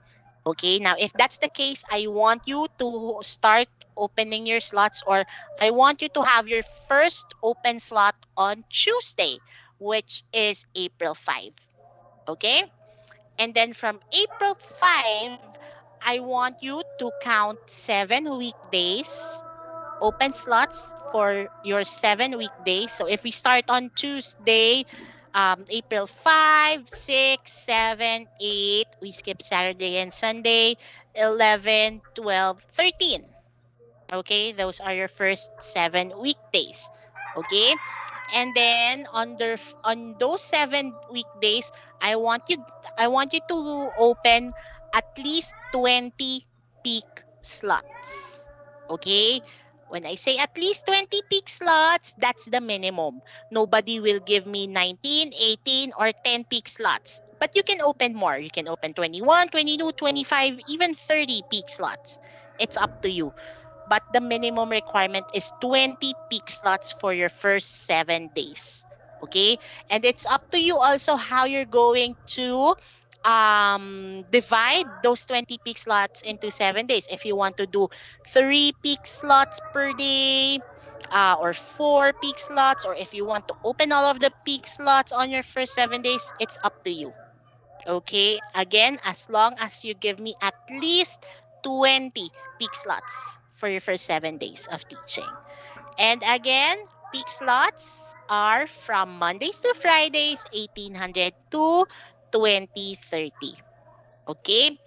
Okay, now if that's the case, I want you to start opening your slots, or I want you to have your first open slot on Tuesday, which is April 5. Okay, and then from April 5, I want you to count 7 weekdays open slots for your 7 weekdays. So if we start on Tuesday, April 5, 6, 7, 8, we skip Saturday and Sunday, 11, 12, 13. Okay, those are your first 7 weekdays. Okay, and then on those 7 weekdays, I want you I want you to open at least 20 peak slots. Okay, when I say at least 20 peak slots, that's the minimum. Nobody will give me 19, 18, or 10 peak slots. But you can open more. You can open 21, 22, 25, even 30 peak slots. It's up to you, but the minimum requirement is 20 peak slots for your first 7 days. Okay? And it's up to you also how you're going to divide those 20 peak slots into 7 days. If you want to do 3 peak slots per day, or 4 peak slots, or if you want to open all of the peak slots on your first 7 days, it's up to you. Okay, again, as long as you give me at least 20 peak slots for your first 7 days of teaching. And again, peak slots are from Mondays to Fridays, 1800 to 2030. Okay,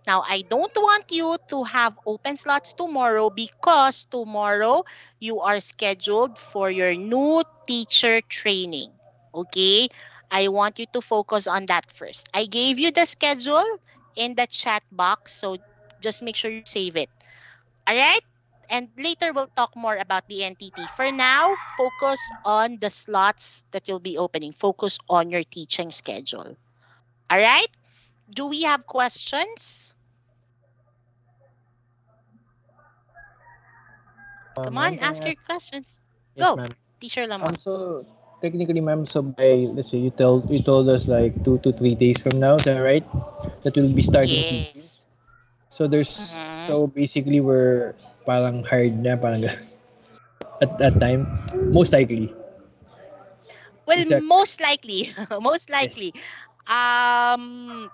now I don't want you to have open slots tomorrow because tomorrow you are scheduled for your new teacher training. Okay, I want you to focus on that first. I gave you the schedule in the chat box, so just make sure you save it. All right? And later we'll talk more about the NTT. For now, focus on the slots that you'll be opening. Focus on your teaching schedule. All right? Do we have questions? Come Ma'am, on, can I ask your ask? questions. Yes, Go, ma'am. Teacher Lamont. So technically, ma'am, so by let's say you told us like 2 to 3 days from now, is that right? That we'll be starting teaching. Yes. So there's Mm-hmm. so basically we're parang hired na parang at that time, most likely. Well, Is that most likely, most yes? likely. Um,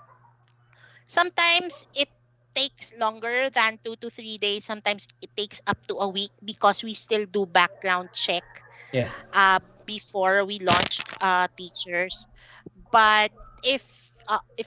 Sometimes it takes longer than 2 to 3 days. Sometimes it takes up to a week because we still do background check Yes. before we launch teachers. But if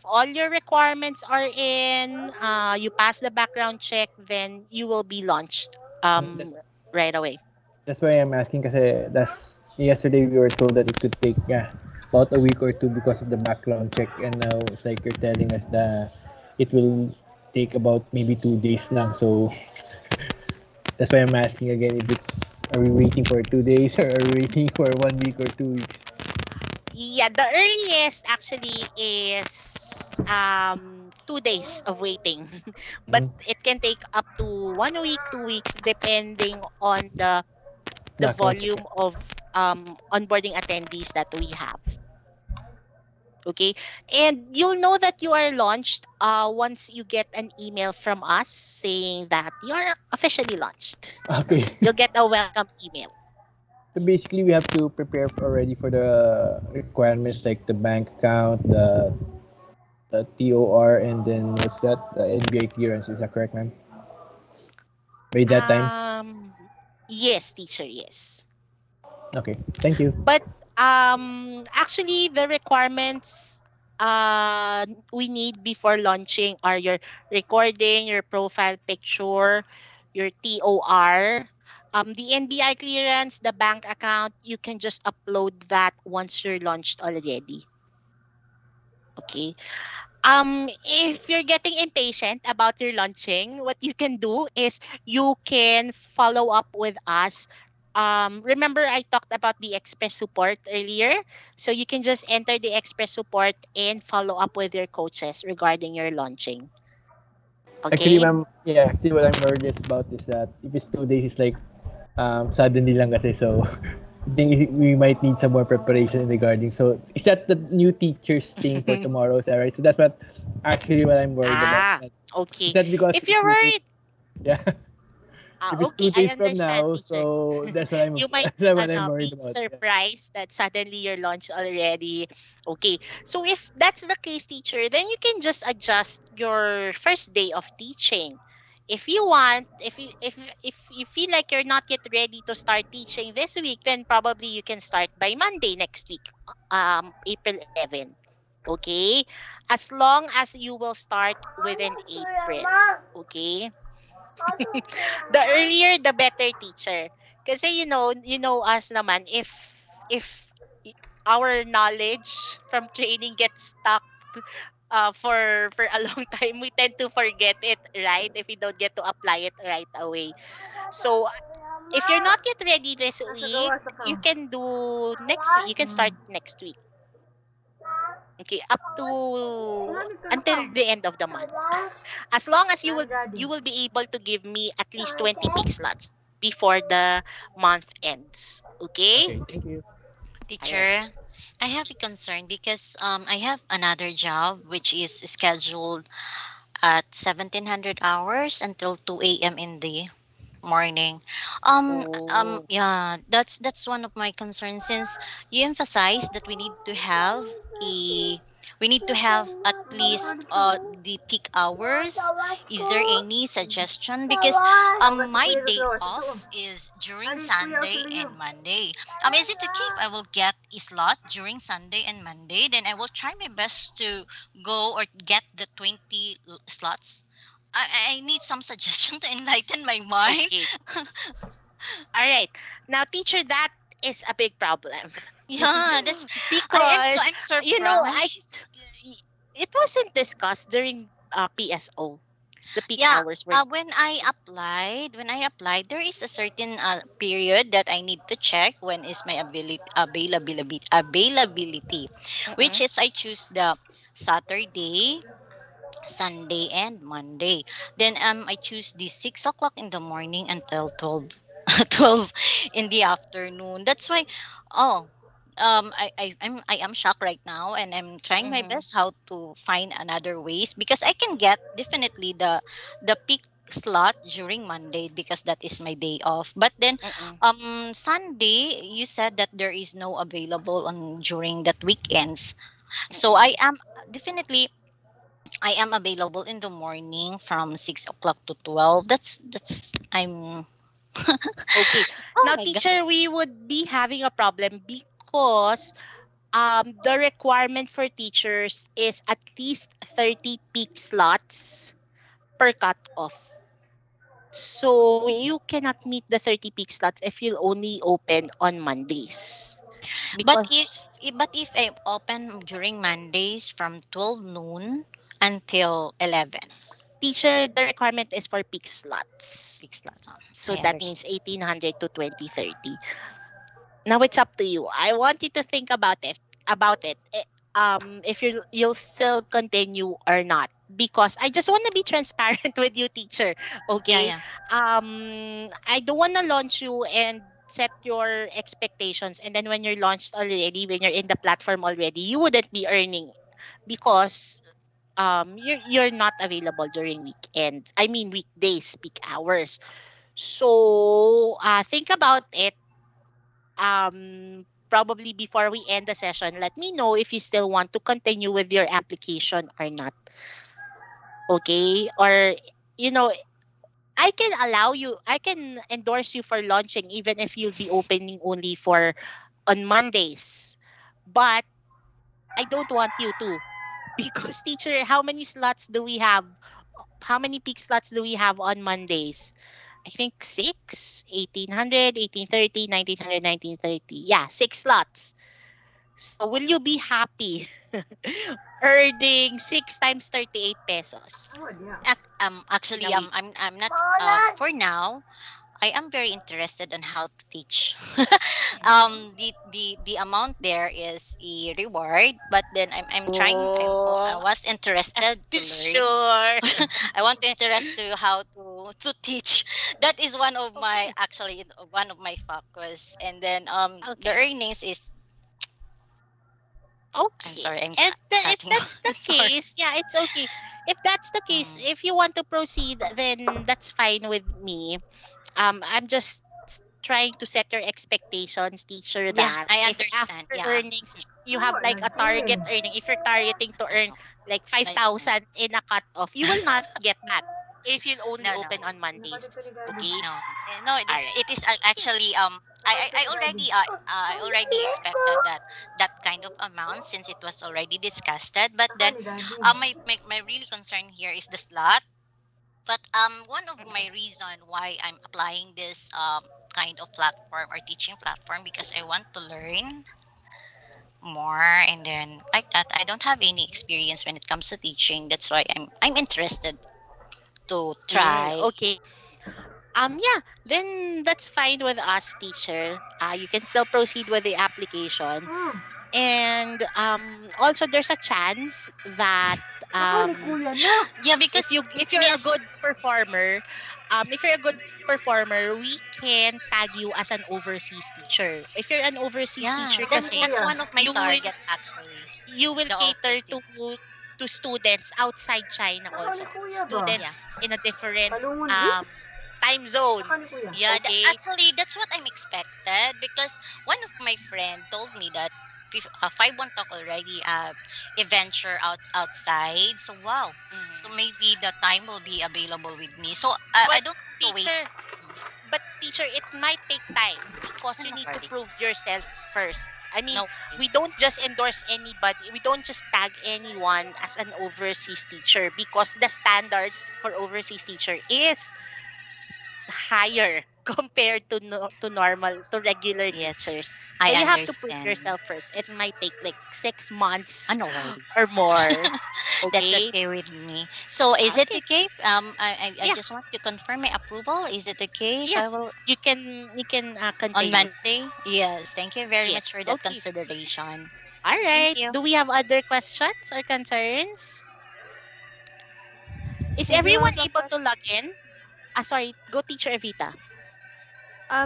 all your requirements are in, you pass the background check, then you will be launched That's right away. that's why I'm asking kasi that's yesterday we were told that it could take about a week or two because of the background check, and now it's like you're telling us that it will take about maybe 2 days lang. So that's why I'm asking again if it's are we waiting for 2 days or are we waiting for 1 week or 2 weeks? Yeah, the earliest actually is 2 days of waiting, but Mm, it can take up to 1 week, 2 weeks, depending on the background check. volume of onboarding attendees that we have. Okay, and you'll know that you are launched once you get an email from us saying that you're officially launched. Okay. You'll get a welcome email. So basically, we have to prepare already for the requirements like the bank account, the TOR, and then what's that? The NBI clearance. Is that correct, ma'am? By that time? Um, yes, teacher, yes. Okay. Thank you. But actually the requirements we need before launching are your recording, your profile picture, your TOR, the NBI clearance, the bank account. You can just upload that once you're launched already. Okay. If you're getting impatient about your launching, what you can do is you can follow up with us. Remember I talked about the express support earlier, so you can just enter the express support and follow up with your coaches regarding your launching. Actually, Okay. ma'am, yeah, actually what I'm worried is about is that if it's 2 days, it's like suddenly lang kasi. So I think we might need some more preparation regarding. So is that the new teachers thing for tomorrow? Is that right? So that's what I'm worried about. Ah, Is okay. that because If it's you're 2 days? worried, Yeah. If it's okay, two I days from understand, now, teacher. so You might that's what I'm worried be about. Yeah. surprised that suddenly you're launched already. Okay, so if that's the case, teacher, then you can just adjust your first day of teaching. If you want, if you feel like you're not yet ready to start teaching this week, then probably you can start by Monday next week, April 11th. Okay, as long as you will start within April. Okay, the earlier the better, teacher. Kasi you know us naman, if our knowledge from training gets stuck for a long time, we tend to forget it, right? If we don't get to apply it right away. So if you're not yet ready this week, you can do next week. You can start next week. Okay, up to until the end of the month. As long as you will be able to give me at least 20 peak slots before the month ends. Okay? Okay. Thank you. All right. Teacher, I have a concern because I have another job which is scheduled at 1700 hours until 2 a.m. in the morning. Oh. Yeah, that's one of my concerns since you emphasize that a we need to have at least the peak hours. Is there any suggestion? Because my day off is during Sunday and Monday. Is it okay if I will get a slot during Sunday and Monday? Then I will try my best to go or get the 20 slots. I need some suggestion to enlighten my mind. Okay. All right. Now, teacher, that is a big problem. Yeah, that's Because, I'm surprised. it wasn't discussed during PSO. the peak Yeah, hours were. when I applied, there is a certain period that I need to check when is my availability, which Mm-mm, is I choose the Saturday, Sunday, and Monday. Then I choose the 6 o'clock in the morning until 12, 12 in the afternoon. That's why, oh, I am shocked right now, and I'm trying my mm-hmm, best how to find another ways, because I can get definitely the peak slot during Monday because that is my day off. But then mm-mm, Sunday, you said that there is no available on during that weekends. So mm-mm. I am definitely, I am available in the morning from 6 o'clock to 12. That's I'm Okay. oh Now, my god. teacher, we would be having a problem because the requirement for teachers is at least 30 peak slots per cutoff. So you cannot meet the 30 peak slots if you'll only open on Mondays. But if Because but if I open during Mondays from 12 noon until 11 teacher, the requirement is for peak slots. peak slots on. So I that means understand. 1800 to 2030. Now it's up to you. I want you to think about it. About it. If you'll still continue or not. Because I just want to be transparent with you, teacher. Yeah, Okay. yeah. I don't want to launch you and set your expectations, and then when you're launched already, when you're in the platform already, you wouldn't be earning because you're not available during weekend. I mean weekdays, peak hours. So think about it, probably before we end the session, let me know if you still want to continue with your application or not. Okay? Or, you know, I can endorse you for launching even if you'll be opening only for on Mondays. But I don't want you to. Because teacher, how many slots do we have? How many peak slots do we have on Mondays? I think six, 1800, 1830, 1900, 1930. Yeah, six slots. So will you be happy earning 6 times 38 pesos? Actually, In a week? I'm not for now. I am very interested on how to teach. The amount there is a reward, but then I'm trying. I Oh, was interested to learn. sure. I want to interest to how to teach. That is one of my Okay. actually one of my focus. And then the Okay. earnings is, I'm Okay. sorry, I'm And if chatting. that's the Sorry. case, yeah, it's okay. If that's the case, Mm. if you want to proceed, then that's fine with me. I'm just trying to set your expectations, teacher, Yeah, that I if understand. after Yeah, earnings, if you have like a target earning, if you're targeting to I earn know. like I understand. 5,000 in a cutoff, you will not get that if you'll only No, no, open on Mondays. Okay? no, no. All It right. is actually I already expected that kind of amount since it was already discussed. But then my really concern here is the slot. But one of my reason why I'm applying this kind of platform or teaching platform, because I want to learn more, and then like that I don't have any experience when it comes to teaching. That's why I'm interested to try. Okay. Yeah, then that's fine with us, teacher. You can still proceed with the application. And also there's a chance that Yeah, because if you're a Miss, good performer, we can tag you as an overseas teacher. If you're an overseas yeah, teacher kasi, that's one of my you will target actually. you will The cater overseas. to students outside China also. Yeah. Students in a different time zone. Yeah, Okay? actually, that's what I'm expected, because one of my friend told me that 5-1 talk already a venture outside. So wow, so Mhm. maybe the time will be available with me. So I But don't want to waste. teacher, but teacher, it might take time because you No need to prove worries, yourself first. I mean, no we worries. don't just endorse anybody. We don't just tag anyone as an overseas teacher because the standards for overseas teacher is higher. compared to to normal to regular Yes, teachers. So I you have to put understand. yourself first. It might take like 6 months No or worries. more. That's Okay. okay with me. So is it Okay. okay? I Yeah. just want to confirm my approval. Is it okay if Yeah. I will You can on continue. Monday? Yes. Thank you very much Yes. for that Okay. consideration. All Thank right. you. Do we have other questions or concerns? Is I do everyone have a able to question. log in? Sorry. Go, teacher Evita.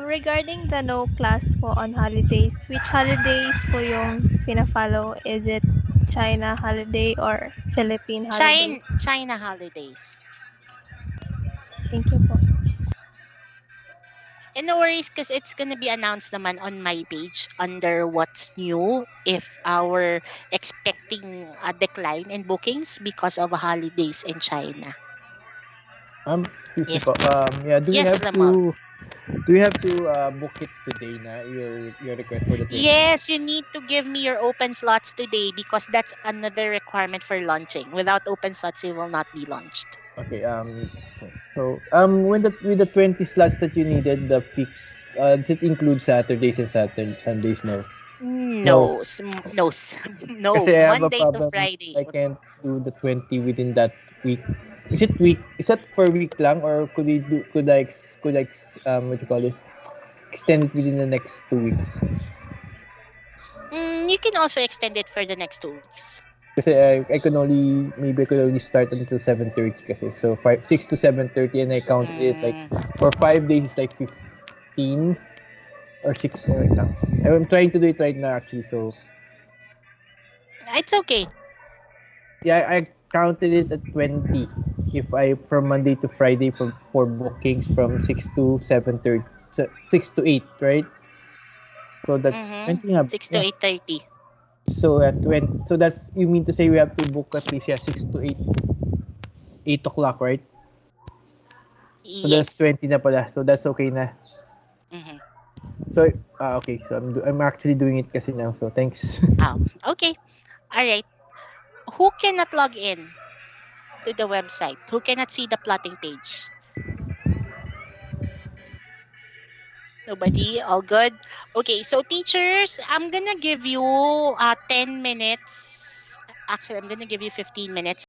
Regarding the no class po on holidays, which holidays po yung pina-follow? Is it China holiday or Philippine holiday? China holidays. Thank you po. And no worries, because it's gonna be announced naman on my page under what's new if our expecting a decline in bookings because of holidays in China. Excuse me Yes, po. please. Yeah, Yes, Lamol. do we have to book it today na your request for the 20? Yes, you need to give me your open slots today because that's another requirement for launching. Without open slots, it will not be launched. Okay. So when the with the 20 slots that you needed, the peak, does it include Saturdays and Sundays? No. No. No, no, no. Kasi I have a Monday to problem. Friday. I can't do the 20 within that week. Is that for a week lang, or what you call this, extend it within the next 2 weeks? You can also extend it for the next 2 weeks. Kasi I could only start until 7:30 kasi. So 6 to 7:30, and I counted it like Mm, for 5 days it's like 15 or 6 or wait lang. I'm trying to do it right now actually. So it's okay. yeah, I counted it at 20. If I from Monday to Friday for bookings from 6 to 7:30, so 6 to 8, right? So that's 20 nga. 6 to Yeah. 8:30. So at 20, so that's, you mean to say we have to book at least, yeah, 6 to 8, 8 o'clock, right? So that's Yes. 20 na pala. So that's okay na. Mm-hmm. So okay. So I'm actually doing it kasi now. So thanks. Okay. All right. Who cannot log in to the website? Who cannot see the plotting page? Nobody? All good? Okay. So, teachers, I'm going to give you 10 minutes. Actually, I'm going to give you 15 minutes